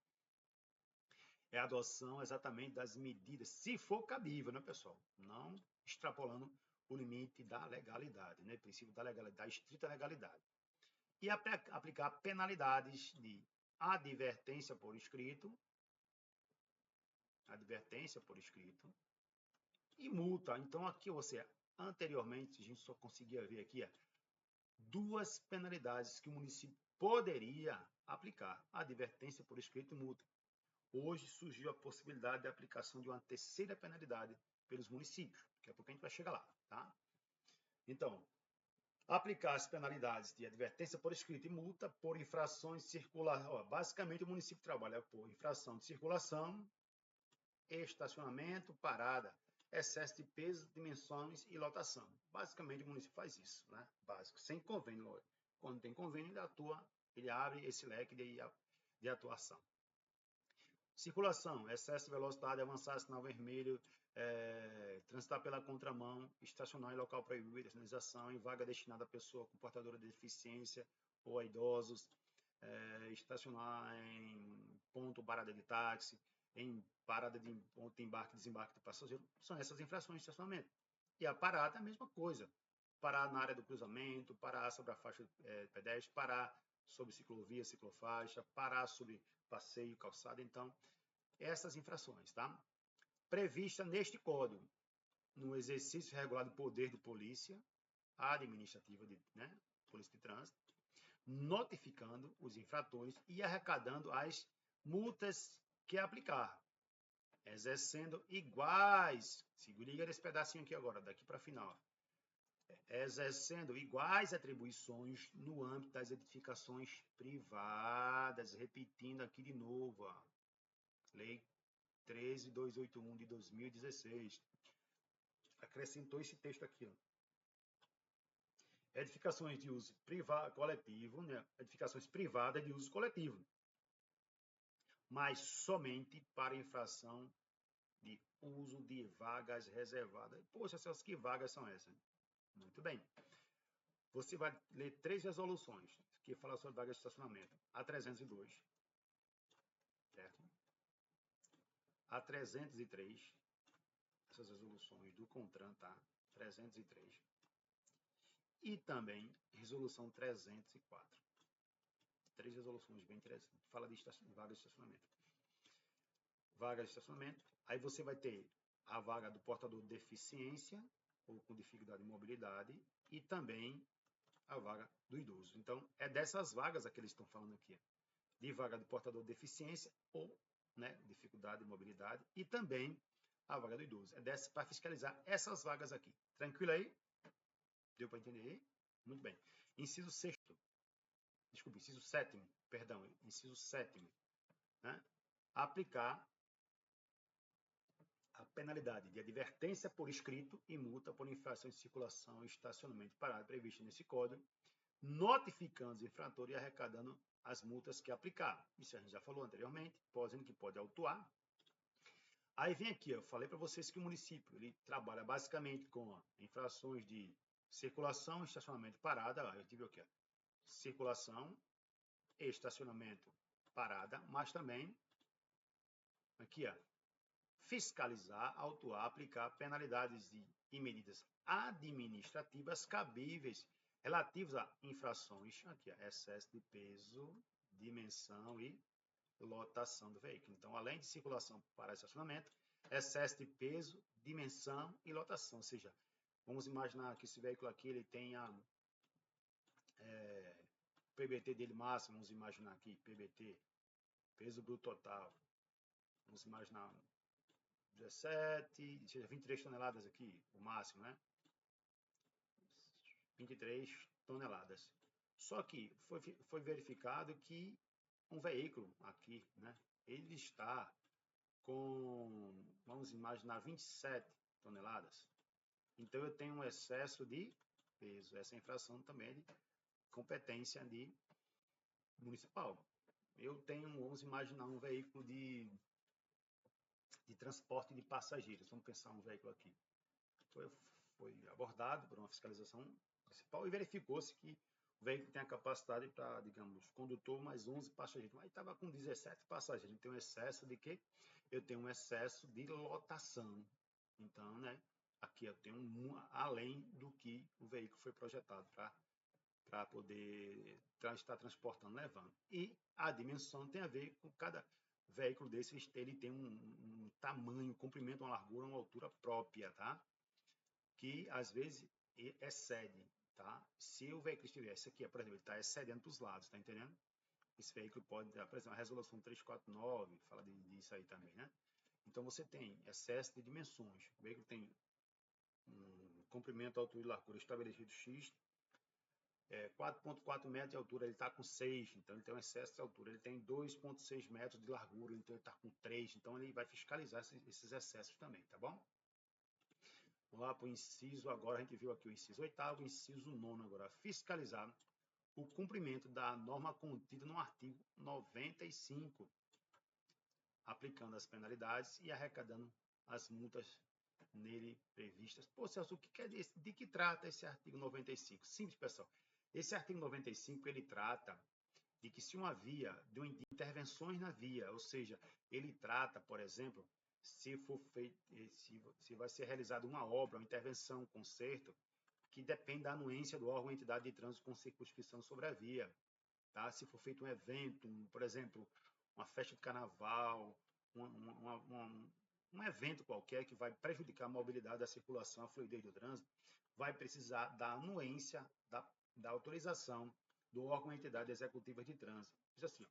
É a adoção exatamente das medidas, se for cabível, né, pessoal? Não extrapolando o limite da legalidade, né? Princípio da legalidade, da estrita legalidade. E aplicar penalidades de advertência por escrito, e multa. Então, aqui você, anteriormente, a gente só conseguia ver aqui, duas penalidades que o município poderia aplicar, advertência por escrito e multa. Hoje surgiu a possibilidade de aplicação de uma terceira penalidade pelos municípios. Daqui a pouco a gente vai chegar lá, tá? Então, aplicar as penalidades de advertência por escrito e multa por infrações de circulação. Basicamente, o município trabalha por infração de circulação, estacionamento, parada, excesso de peso, dimensões e lotação. Basicamente, o município faz isso, né? Básico, sem convênio. Quando tem convênio, ele abre esse leque de atuação. Circulação, excesso de velocidade, avançar sinal vermelho, transitar pela contramão, estacionar em local proibido, sinalização, em vaga destinada a pessoa com portadora de deficiência ou a idosos, estacionar em ponto parada de táxi, em parada de ponto embarque e desembarque de passageiro, são essas infrações de estacionamento. E a parada é a mesma coisa. Parar na área do cruzamento, parar sobre a faixa pedestre, parar sobre ciclovia, ciclofaixa, parar sobre passeio, calçada. Então, essas infrações, tá? Prevista neste código, no exercício regular do poder de polícia administrativa, polícia de trânsito, notificando os infratores e arrecadando as multas que aplicar, exercendo iguais, se liga nesse pedacinho aqui agora, daqui para final, exercendo iguais atribuições no âmbito das edificações privadas, repetindo aqui de novo, ó, Lei 13.281 de 2016, acrescentou esse texto aqui, ó. Edificações de uso coletivo, né? Edificações privadas de uso coletivo, mas somente para infração de uso de vagas reservadas. Poxa, Celso, que vagas são essas? Muito bem. Você vai ler 3 resoluções que falam sobre vagas de estacionamento. A 302, certo? A 303, essas resoluções do CONTRAN, tá? 303. E também resolução 304. 3 resoluções bem interessantes. Fala de vagas de estacionamento. Vagas de estacionamento. Aí você vai ter a vaga do portador de deficiência ou com dificuldade de mobilidade e também a vaga do idoso. Então, é dessas vagas que eles estão falando aqui. De vaga do portador de deficiência ou dificuldade de mobilidade e também a vaga do idoso. É dessa para fiscalizar essas vagas aqui. Tranquilo aí? Deu para entender? Muito bem. Inciso 6º. Desculpa, inciso 7º. Perdão, inciso 7º. Né? Aplicar a penalidade de advertência por escrito e multa por infração de circulação e estacionamento parado prevista nesse código, notificando os infratores e arrecadando as multas que aplicar. Isso a gente já falou anteriormente, dizendo que pode autuar. Aí vem aqui, eu falei para vocês que o município ele trabalha basicamente com infrações de circulação e estacionamento parada. Eu tive aqui, circulação e estacionamento parada, mas também aqui, fiscalizar, autuar, aplicar penalidades e medidas administrativas cabíveis relativas a infrações, aqui, excesso de peso, dimensão e lotação do veículo. Então, além de circulação para estacionamento, excesso de peso, dimensão e lotação. Ou seja, vamos imaginar que esse veículo aqui ele tenha PBT dele máximo, vamos imaginar aqui, PBT, peso bruto total, vamos imaginar 17, seja 23 toneladas aqui, o máximo, né? 23 toneladas. Só que foi verificado que um veículo aqui, né? Ele está com, vamos imaginar, 27 toneladas. Então, eu tenho um excesso de peso. Essa infração também é de competência de municipal. Eu tenho, vamos imaginar, um veículo de transporte de passageiros. Vamos pensar um veículo aqui. Foi abordado por uma fiscalização municipal e verificou-se que o veículo tem a capacidade para, digamos, condutor mais 11 passageiros. Mas estava com 17 passageiros. Então, excesso de quê? Eu tenho um excesso de lotação. Então, aqui eu tenho além do que o veículo foi projetado para poder estar transportando, levando. E a dimensão tem a ver com cada veículo desse, ele tem um tamanho, um comprimento, uma largura, uma altura própria, tá? Que às vezes excede, tá? Se o veículo estiver, esse aqui, por exemplo, ele está excedendo para os lados, tá entendendo? Esse veículo pode, por exemplo, a resolução 349 fala disso aí também, né? Então você tem excesso de dimensões. O veículo tem um comprimento, altura e largura estabelecido X, 4,4 metros de altura, ele está com 6, então ele tem um excesso de altura. Ele tem 2,6 metros de largura, então ele está com 3, então ele vai fiscalizar esses excessos também, tá bom? Vamos lá para o inciso, agora a gente viu aqui o inciso 8º, inciso 9º agora, fiscalizar o cumprimento da norma contida no artigo 95, aplicando as penalidades e arrecadando as multas nele previstas. Pô, Celso, o que quer dizer? De que trata esse artigo 95? Simples, pessoal. Esse artigo 95, ele trata de que se uma via, de intervenções na via, ou seja, ele trata, por exemplo, se for feito, se vai ser realizada uma obra, uma intervenção, um conserto, que depende da anuência do órgão ou entidade de trânsito com circunscrição sobre a via. Tá? Se for feito um evento, por exemplo, uma festa de carnaval, um evento qualquer que vai prejudicar a mobilidade, a circulação, a fluidez do trânsito, vai precisar da anuência, da autorização do órgão ou entidade executiva de trânsito. Diz assim,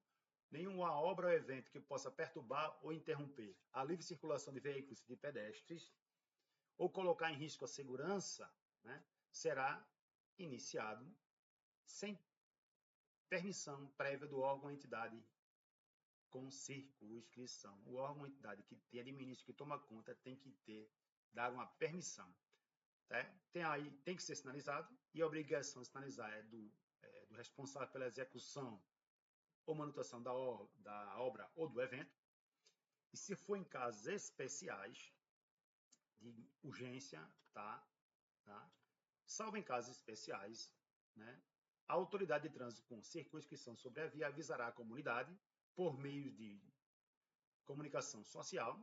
nenhuma obra ou evento que possa perturbar ou interromper a livre circulação de veículos e de pedestres ou colocar em risco a segurança, né, será iniciado sem permissão prévia do órgão ou entidade com circunscrição. O órgão ou entidade que tem administra, que toma conta, tem que dar uma permissão. Tá? Tem que ser sinalizado, e a obrigação de sinalizar é do responsável pela execução ou manutenção da obra ou do evento. E se for em casos especiais de urgência, tá? Salvo em casos especiais, né, a autoridade de trânsito com circunscrição sobre a via avisará a comunidade, por meio de comunicação social,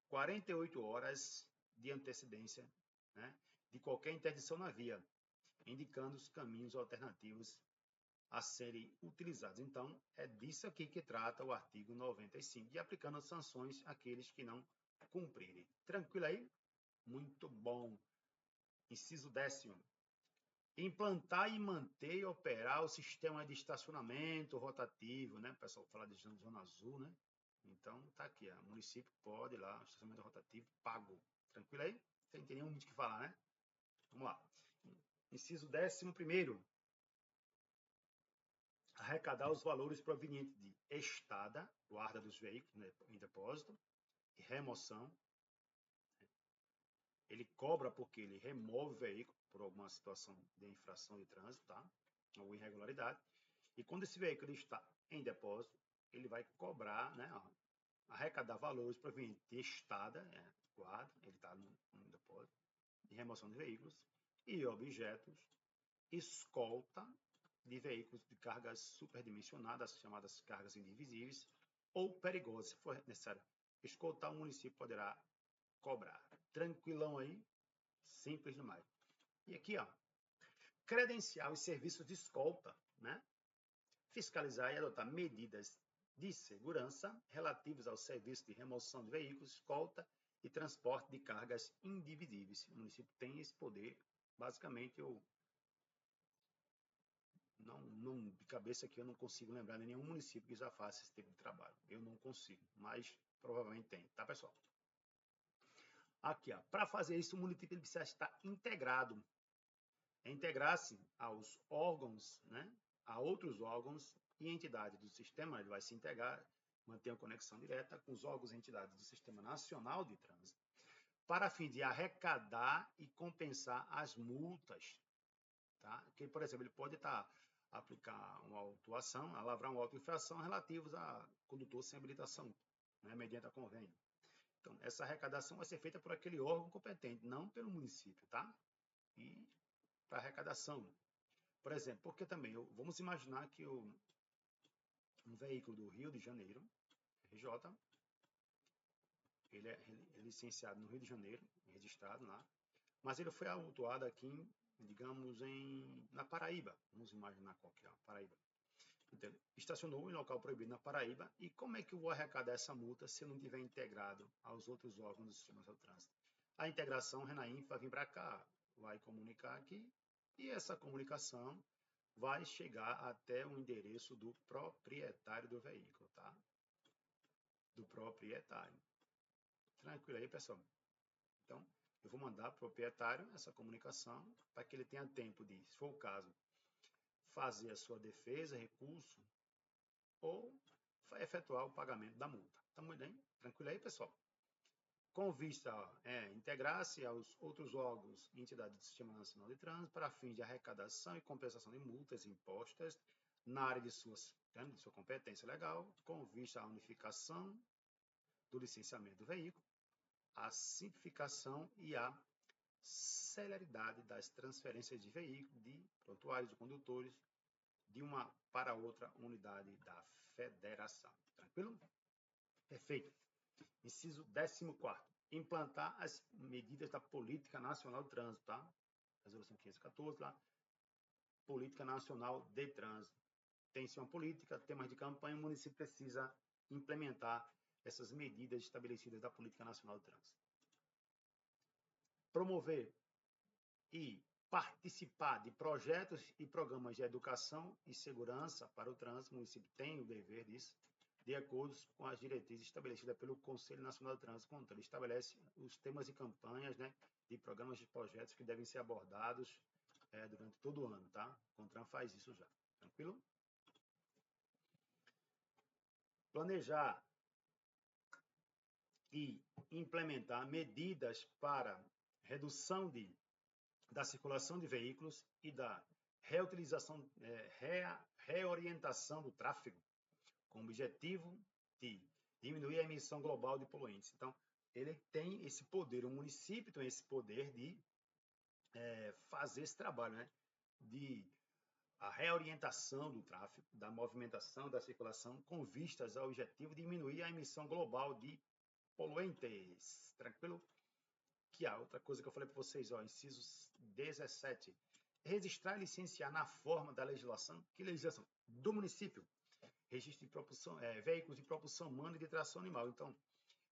48 horas de antecedência, né, de qualquer interdição na via, indicando os caminhos alternativos a serem utilizados. Então, é disso aqui que trata o artigo 95, e aplicando sanções àqueles que não cumprirem. Tranquilo aí? Muito bom. Inciso 10º. Implantar e manter e operar o sistema de estacionamento rotativo, né? O pessoal fala de zona azul, né? Então, tá aqui, o município pode ir lá, estacionamento rotativo pago. Tranquilo aí? Sem ter nenhum muito o que falar, né? Vamos lá. Inciso 11º. Arrecadar os valores provenientes de estada, guarda dos veículos, né, em depósito, e remoção. Ele cobra porque ele remove o veículo por alguma situação de infração de trânsito, tá? Ou irregularidade. E quando esse veículo está em depósito, ele vai cobrar, né, arrecadar valores provenientes de estada, guarda, ele está no depósito, de remoção de veículos e objetos, escolta de veículos de cargas superdimensionadas, chamadas cargas indivisíveis, ou perigosas, se for necessário escoltar, o município poderá cobrar. Tranquilão aí? Simples demais. E aqui, ó, credenciar os serviços de escolta, né? Fiscalizar e adotar medidas de segurança relativos ao serviço de remoção de veículos, escolta e transporte de cargas indivisíveis. O município tem esse poder. Basicamente, eu não de cabeça aqui eu não consigo lembrar de nenhum município que já faça esse tipo de trabalho. Eu não consigo, mas provavelmente tem, tá, pessoal? Aqui, ó, para fazer isso, o município precisa estar integrado. Integrar-se aos órgãos, né, a outros órgãos e entidades do sistema. Ele vai se integrar, manter uma conexão direta com os órgãos e entidades do Sistema Nacional de Trânsito, para fim de arrecadar e compensar as multas. Tá? Que, por exemplo, ele pode aplicar uma autuação, lavrar uma auto-infração relativos a condutor sem habilitação, né, mediante a convênio. Então, essa arrecadação vai ser feita por aquele órgão competente, não pelo município, tá? E para arrecadação. Por exemplo, porque também, vamos imaginar que um veículo do Rio de Janeiro, RJ, ele é licenciado no Rio de Janeiro, registrado lá, mas ele foi autuado aqui, digamos, na Paraíba. Vamos imaginar qual que é a Paraíba. Então, estacionou em local proibido na Paraíba, e como é que eu vou arrecadar essa multa se eu não estiver integrado aos outros órgãos do Sistema de Trânsito? A integração, Renainf vai vir para cá, vai comunicar aqui, e essa comunicação vai chegar até o endereço do proprietário do veículo, tá? Do proprietário. Tranquilo aí, pessoal? Então, eu vou mandar para o proprietário essa comunicação para que ele tenha tempo de, se for o caso, fazer a sua defesa, recurso, ou efetuar o pagamento da multa. Tá muito bem? Tranquilo aí, pessoal? Com vista a integrar-se aos outros órgãos e entidades do Sistema Nacional de Trânsito para fins de arrecadação e compensação de multas impostas na área de sua competência legal, com vista à unificação do licenciamento do veículo, a simplificação e a celeridade das transferências de veículos, de prontuários, de condutores, de uma para outra unidade da federação. Tranquilo? Perfeito. Inciso 14º. Implantar as medidas da Política Nacional de Trânsito, tá? Resolução 514 lá. Política Nacional de Trânsito. Tem-se uma política, temas de campanha, o município precisa implementar essas medidas estabelecidas da Política Nacional de Trânsito. Promover e participar de projetos e programas de educação e segurança para o trânsito. O município tem o dever disso, de acordo com as diretrizes estabelecidas pelo Conselho Nacional de Trânsito. Ele estabelece os temas e campanhas, né, de programas e projetos que devem ser abordados durante todo o ano, tá? O CONTRAN faz isso já. Tranquilo? Planejar e implementar medidas para redução da circulação de veículos e da reutilização, reorientação do tráfego, com o objetivo de diminuir a emissão global de poluentes. Então, ele tem esse poder, o município tem esse poder de fazer esse trabalho, né? De a reorientação do tráfego, da movimentação, da circulação, com vistas ao objetivo de diminuir a emissão global de poluentes. Tranquilo? Que há outra coisa que eu falei para vocês, ó, inciso 17. Registrar e licenciar na forma da legislação. Que legislação? Do município. Registro de propulsão, veículos de propulsão humana e de tração animal. Então,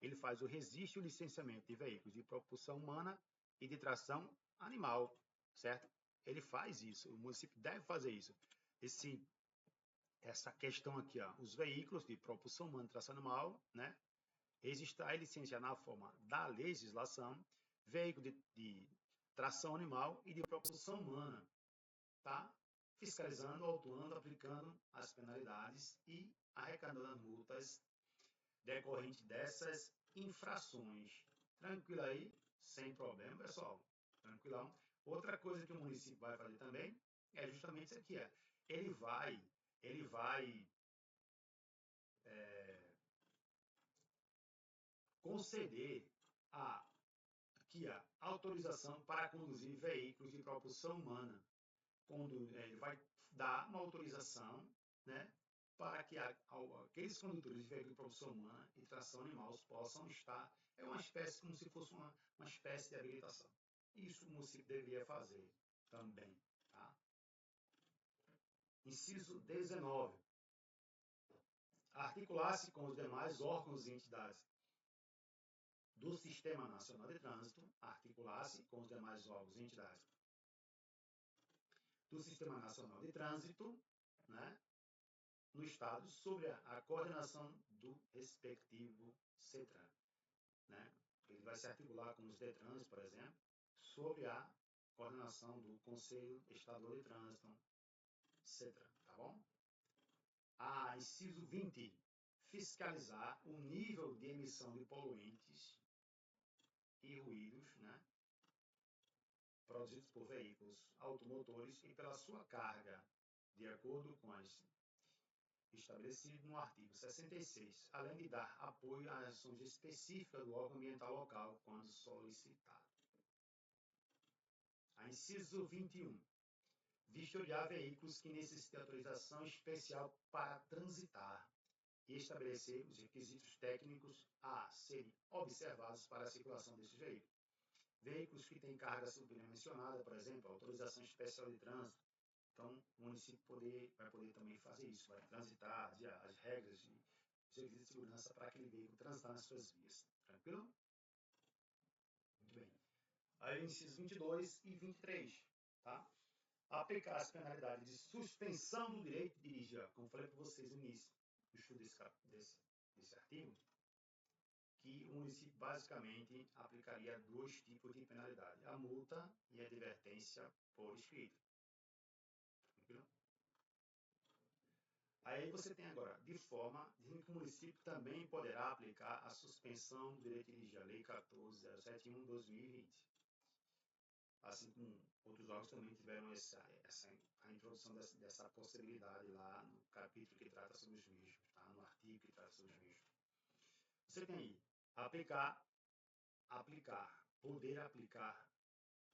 ele faz o registro e o licenciamento de veículos de propulsão humana e de tração animal, certo? Ele faz isso, o município deve fazer isso. Essa questão aqui, ó, os veículos de propulsão humana e tração animal, né? Registrar e licenciar na forma da legislação, veículo de tração animal e de propulsão humana, tá? Fiscalizando, autuando, aplicando as penalidades e arrecadando multas decorrentes dessas infrações. Tranquilo aí? Sem problema, pessoal. Tranquilão. Outra coisa que o município vai fazer também é justamente isso aqui. Ele vai conceder a autorização para conduzir veículos de propulsão humana. Ele vai dar uma autorização, né, para que aqueles condutores de veículos de propulsão humana e tração animal possam estar, uma espécie, como se fosse uma espécie de habilitação. Isso o município deveria fazer também, tá? Inciso 19. Articular-se com os demais órgãos e entidades do Sistema Nacional de Trânsito, articular-se com os demais órgãos e entidades do Sistema Nacional de Trânsito, né, no Estado, sobre a coordenação do respectivo CETRAN, né? Ele vai se articular com os DETRANs, por exemplo, sobre a coordenação do Conselho Estadual de Trânsito, CETRAN, tá bom? Inciso 20. Fiscalizar o nível de emissão de poluentes e ruídos, né, produzidos por veículos automotores e pela sua carga, de acordo com as estabelecido no artigo 66, além de dar apoio às ações específicas do órgão ambiental local, quando solicitado. Inciso 21. Vistoriar veículos que necessitem autorização especial para transitar e estabelecer os requisitos técnicos a serem observados para a circulação desses veículos. Veículos que têm carga subdimensionada, por exemplo, autorização especial de trânsito. Então, o município vai poder também fazer isso, vai transitar as regras e os requisitos de segurança para aquele veículo transitar nas suas vias. Tranquilo? Muito bem. Aí, incisos 22 e 23, tá? Aplicar as penalidades de suspensão do direito de dirigir, como falei para vocês no início do estudo desse artigo, que o município basicamente aplicaria 2 tipos de penalidade, a multa e a advertência por escrito. Tranquilo? Aí você tem agora, dizendo que o município também poderá aplicar a suspensão do direito de dirigir, a Lei 14.071/2020. Assim como outros órgãos também tiveram a introdução dessa possibilidade lá no capítulo que trata sobre os mesmos, tá? No artigo que trata sobre os mesmos. Você tem aí, poder aplicar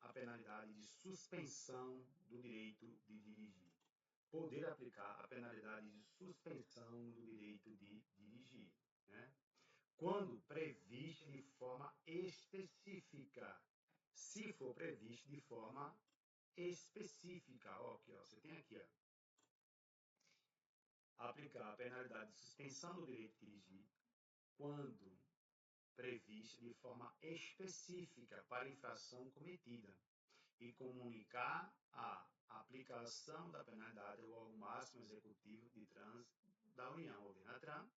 a penalidade de suspensão do direito de dirigir. Poder aplicar a penalidade de suspensão do direito de dirigir, né? Quando previsto de forma específica. Se for previsto de forma específica, ó, aqui, ó, você tem aqui, ó, aplicar a penalidade de suspensão do direito de dirigir quando previsto de forma específica para infração cometida e comunicar a aplicação da penalidade ao órgão máximo executivo de trânsito da União, ou DENATRAN.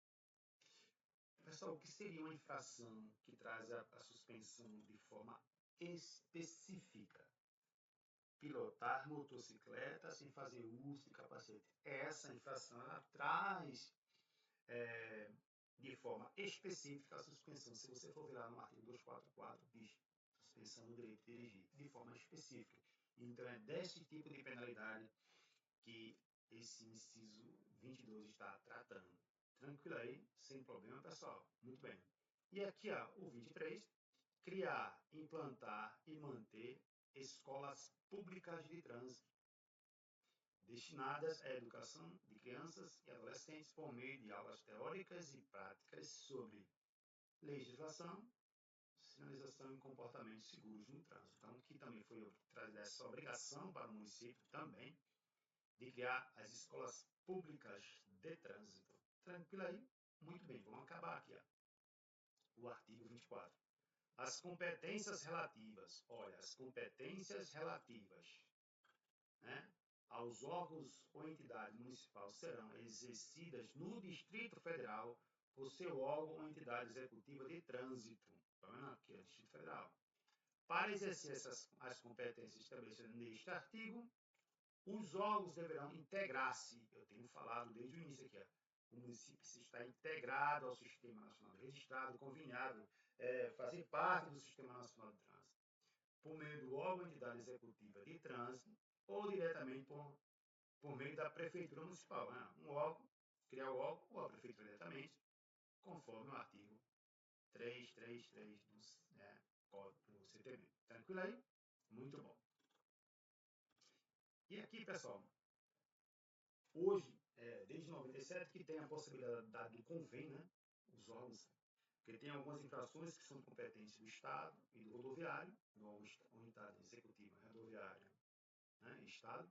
Pessoal, o que seria uma infração que traz a suspensão de forma específica? Pilotar motocicleta sem fazer uso de capacete. Essa infração ela traz de forma específica a suspensão. Se você for ver lá no artigo 244, diz suspensão do direito de dirigir, de forma específica. Então, é deste tipo de penalidade que esse inciso 22 está tratando. Tranquilo aí? Sem problema, pessoal? Muito bem. E aqui, ó, o 23, criar, implantar e manter escolas públicas de trânsito destinadas à educação de crianças e adolescentes por meio de aulas teóricas e práticas sobre legislação, sinalização e comportamentos seguros no trânsito. Então, aqui também foi trazida essa obrigação para o município também de criar as escolas públicas de trânsito. Tranquilo aí? Muito bem, vamos acabar aqui, ó. O artigo 24. As competências relativas, olha, as competências relativas, né, aos órgãos ou entidade municipal serão exercidas no Distrito Federal por seu órgão ou entidade executiva de trânsito. Está vendo aqui, é o Distrito Federal. Para exercer as competências estabelecidas neste artigo, os órgãos deverão integrar-se. Eu tenho falado desde o início aqui, ó. O município está integrado ao Sistema Nacional de Registrado, conveniado, fazer parte do Sistema Nacional de Trânsito, por meio do órgão ou entidade executiva de trânsito, ou diretamente por meio da Prefeitura Municipal. Né? Um órgão, criar o órgão ou a Prefeitura diretamente, conforme o artigo 333 do Código do CTB. Tranquilo aí? Muito bom. E aqui, pessoal, hoje, desde 97, que tem a possibilidade do convênio, né? Os órgãos, porque tem algumas infrações que são de competência do Estado e do rodoviário, da unidade executiva rodoviária, né? Estado,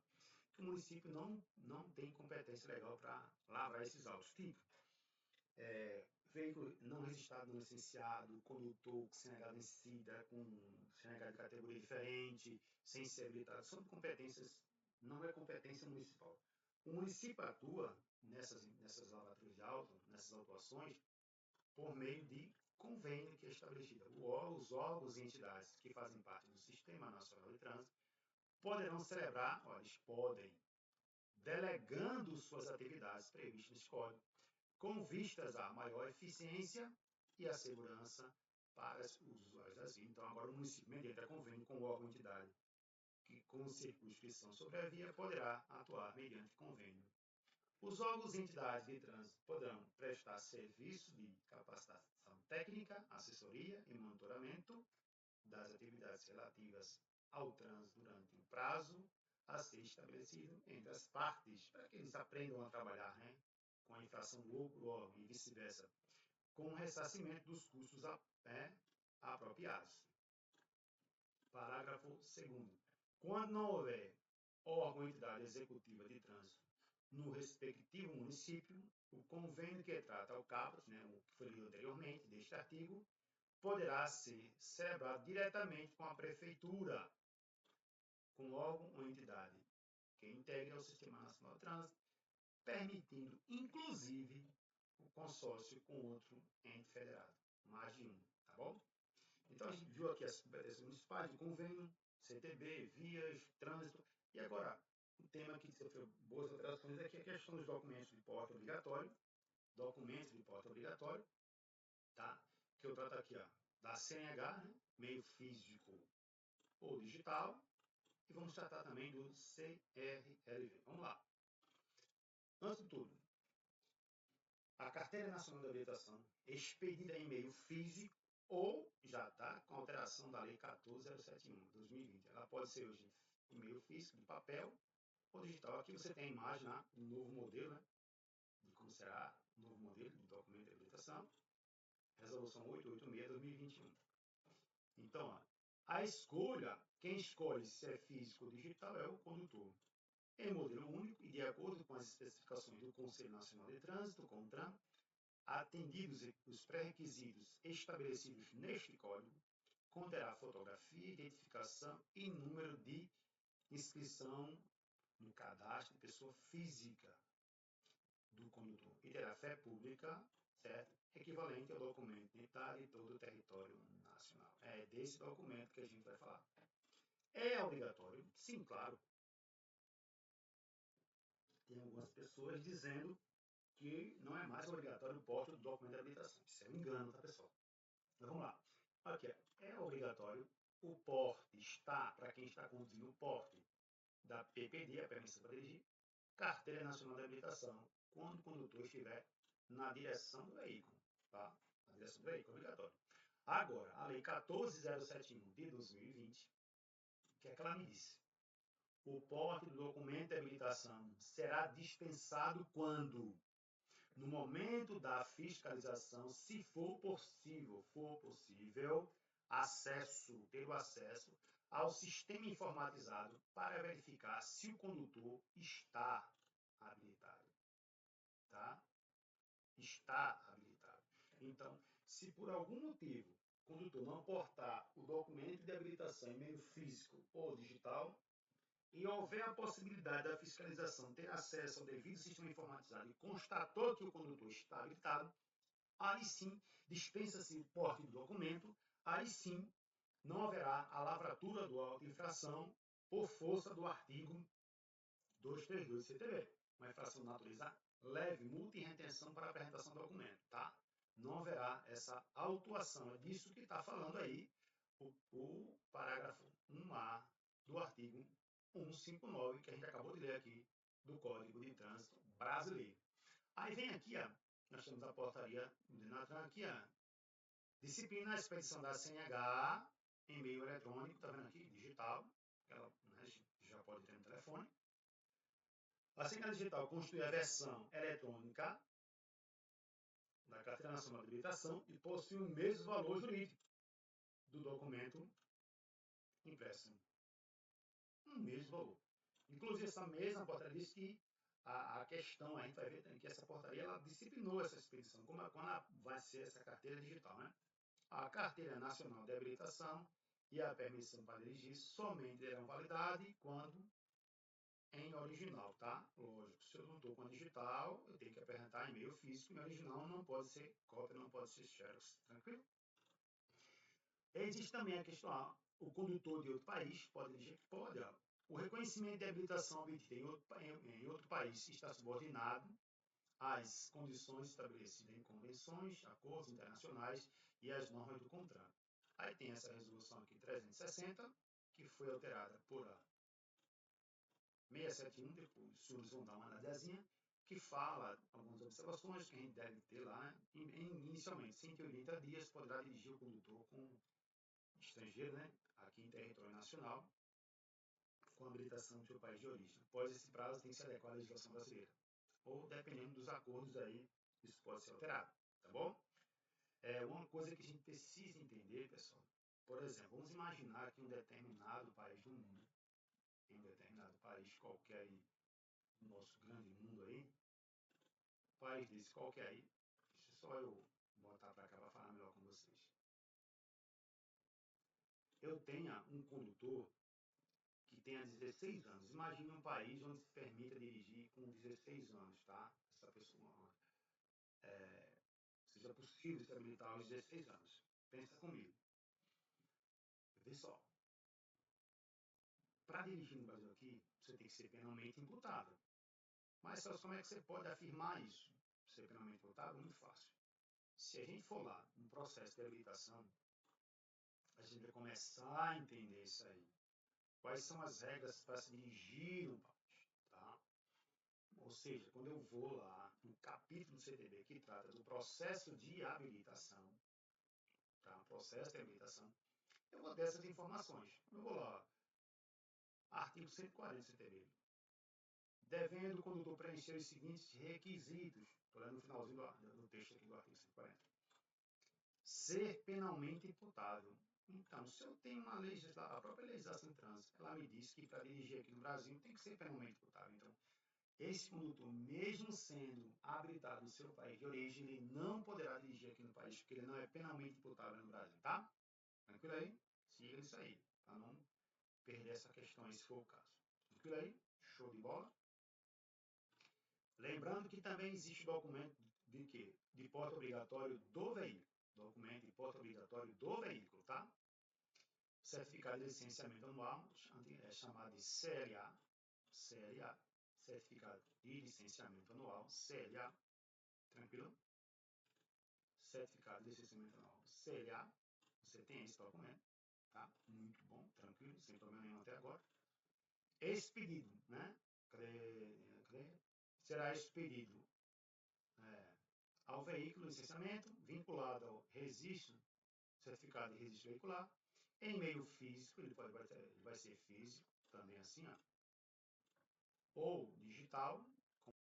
que o município não tem competência legal para lavrar esses autos. Tipo, veículo não registrado, não licenciado, condutor sem vencida, com CNH de categoria diferente, sem ser habilitado, são competências, não é competência municipal. O município atua nessas lavaturas de auto, nessas autuações, por meio de convênio que é estabelecido. Os órgãos e entidades que fazem parte do Sistema Nacional de Trânsito poderão celebrar, eles podem, delegando suas atividades previstas nesse código, com vistas à maior eficiência e à segurança para os usuários das vias. Então, agora o município, mediante convênio com o órgão ou entidade que com circunscrição sobre a via, poderá atuar mediante convênio. Os órgãos e entidades de trânsito poderão prestar serviço de capacitação técnica, assessoria e monitoramento das atividades relativas ao trânsito durante o prazo a ser estabelecido entre as partes, para que eles aprendam a trabalhar, né, com a infração do outro órgão e vice-versa, com o ressarcimento dos custos apropriados. Parágrafo 2º. Quando não houver órgão ou entidade executiva de trânsito no respectivo município, o convênio que trata o CAPROS, né, o que foi lido anteriormente deste artigo, poderá ser celebrado diretamente com a prefeitura, com órgão ou entidade que integre o Sistema Nacional de Trânsito, permitindo, inclusive, o consórcio com outro ente federado, mais de um, tá bom? Então, a gente viu aqui as competências municipais de convênio, CTB, vias, trânsito, e agora, o tema que sofreu boas alterações aqui é a questão dos documentos de porte obrigatório, tá? Que eu trato aqui, ó, da CNH, né? Meio físico ou digital, e vamos tratar também do CRLV. Vamos lá. Antes de tudo, a Carteira Nacional de Habilitação, expedida em meio físico ou já está com alteração da Lei 14.071, 2020. Ela pode ser hoje em meio físico, de papel ou digital. Aqui você tem a imagem, né, do novo modelo, né, de como será o novo modelo de documento de habilitação, resolução 886/2021. Então, ó, a escolha, quem escolhe se é físico ou digital é o condutor. Em modelo único e de acordo com as especificações do Conselho Nacional de Trânsito, CONTRAN, atendidos os pré-requisitos estabelecidos neste código, conterá fotografia, identificação e número de inscrição no cadastro de pessoa física do condutor e terá fé pública, certo? Equivalente ao documento de identidade de todo o território nacional. É desse documento que a gente vai falar. É obrigatório? Sim, claro. Tem algumas pessoas dizendo que não é mais obrigatório o porte do documento de habilitação. Isso é um engano, tá, pessoal? Então, vamos lá. Aqui, é obrigatório o porte está, para quem está conduzindo o porte da PPD, a permissão para dirigir, Carteira Nacional de Habilitação, quando o condutor estiver na direção do veículo, tá? Na direção do veículo, obrigatório. Agora, a Lei 14.071 de 2020, o que é que ela me disse? O porte do documento de habilitação será dispensado quando? No momento da fiscalização, se for possível, ter o acesso ao sistema informatizado para verificar se o condutor está habilitado, tá? Está habilitado. Então, se por algum motivo o condutor não portar o documento de habilitação em meio físico ou digital, e houver a possibilidade da fiscalização ter acesso ao devido sistema informatizado e constatou que o condutor está habilitado, aí sim dispensa-se o porte do documento, aí sim não haverá a lavratura do auto de infração por força do artigo 232 do CTB, uma infração de natureza leve, multa e retenção para apresentação do documento, tá? Não haverá essa autuação, é disso que está falando aí o parágrafo 1A do artigo 159, que a gente acabou de ler aqui, do Código de Trânsito Brasileiro. Aí vem aqui, ó, nós temos a portaria do Denatran aqui, ó, disciplina a expedição da CNH em meio eletrônico, tá vendo aqui, digital, ela, né, já pode ter no telefone. A CNH digital constitui a versão eletrônica da Carteira Nacional de Habilitação e possui o mesmo valor jurídico do documento impresso. O mesmo valor. Inclusive, essa mesma portaria diz que a questão, a gente vai ver que essa portaria ela disciplinou essa expedição, quando ela vai ser essa carteira digital, né? A Carteira Nacional de Habilitação e a permissão para dirigir somente terão validade quando em original, tá? Lógico, se eu não estou com a digital, eu tenho que apresentar em meio físico, em original não pode ser cópia, não pode ser xerox, tranquilo? Existe também a questão, o condutor de outro país pode dirigir? Pode, ó. O reconhecimento de habilitação obtido em outro país está subordinado às condições estabelecidas em convenções, acordos internacionais e às normas do contrato. Aí tem essa resolução aqui 360, que foi alterada por a 671, depois os senhores vão dar uma analisazinha, que fala algumas observações que a gente deve ter lá. Inicialmente, 180 dias poderá dirigir o condutor com estrangeiro, né, aqui em território nacional, com habilitação do seu país de origem. Após esse prazo, tem que se adequar à legislação brasileira. Ou, dependendo dos acordos aí, isso pode ser alterado, tá bom? Uma coisa que a gente precisa entender, pessoal, por exemplo, vamos imaginar que um determinado país do mundo, em um determinado país qualquer aí, no nosso grande mundo aí, país desse qualquer aí, deixa só eu botar para cá para falar melhor com vocês. Eu tenha um condutor que tenha 16 anos. Imagine um país onde se permita dirigir com 16 anos, tá? Essa pessoa seja possível se habilitar aos 16 anos. Pensa comigo. Vê só. Para dirigir no Brasil aqui, você tem que ser penalmente imputável. Mas como é que você pode afirmar isso? Ser penalmente imputável? Muito fácil. Se a gente for lá no processo de habilitação, a gente vai começar a entender isso aí. Quais são as regras para se dirigir no país, tá? Ou seja, quando eu vou lá no capítulo do CTB que trata do processo de habilitação, tá? Processo de habilitação. Eu vou ter essas informações. Eu vou lá, artigo 140 do CTB. Devendo o condutor preencher os seguintes requisitos. Estou lendo no finalzinho do texto aqui do artigo 140. Ser penalmente imputável. Então, se eu tenho uma legislação, a própria legislação de trânsito, ela me diz que para dirigir aqui no Brasil tem que ser penalmente imputável. Então, esse condutor, mesmo sendo habilitado no seu país de origem, ele não poderá dirigir aqui no país, porque ele não é penalmente imputável no Brasil, tá? Tranquilo aí? Siga isso aí, para não perder essa questão, se for o caso. Tranquilo aí? Show de bola? Lembrando que também existe documento de quê? De porte obrigatório do veículo. Documento de porte obrigatório do veículo, tá? Certificado de licenciamento anual, é chamado de CLA. CLA. Certificado de licenciamento anual, CLA. Tranquilo? Certificado de licenciamento anual, CLA. Você tem esse documento, tá? Muito bom, tranquilo, sem problema nenhum até agora. Expedido, né? Será expedido ao veículo licenciamento, vinculado ao registro, certificado de registro veicular, em meio físico, ele vai ser físico, também assim, ó, ou digital,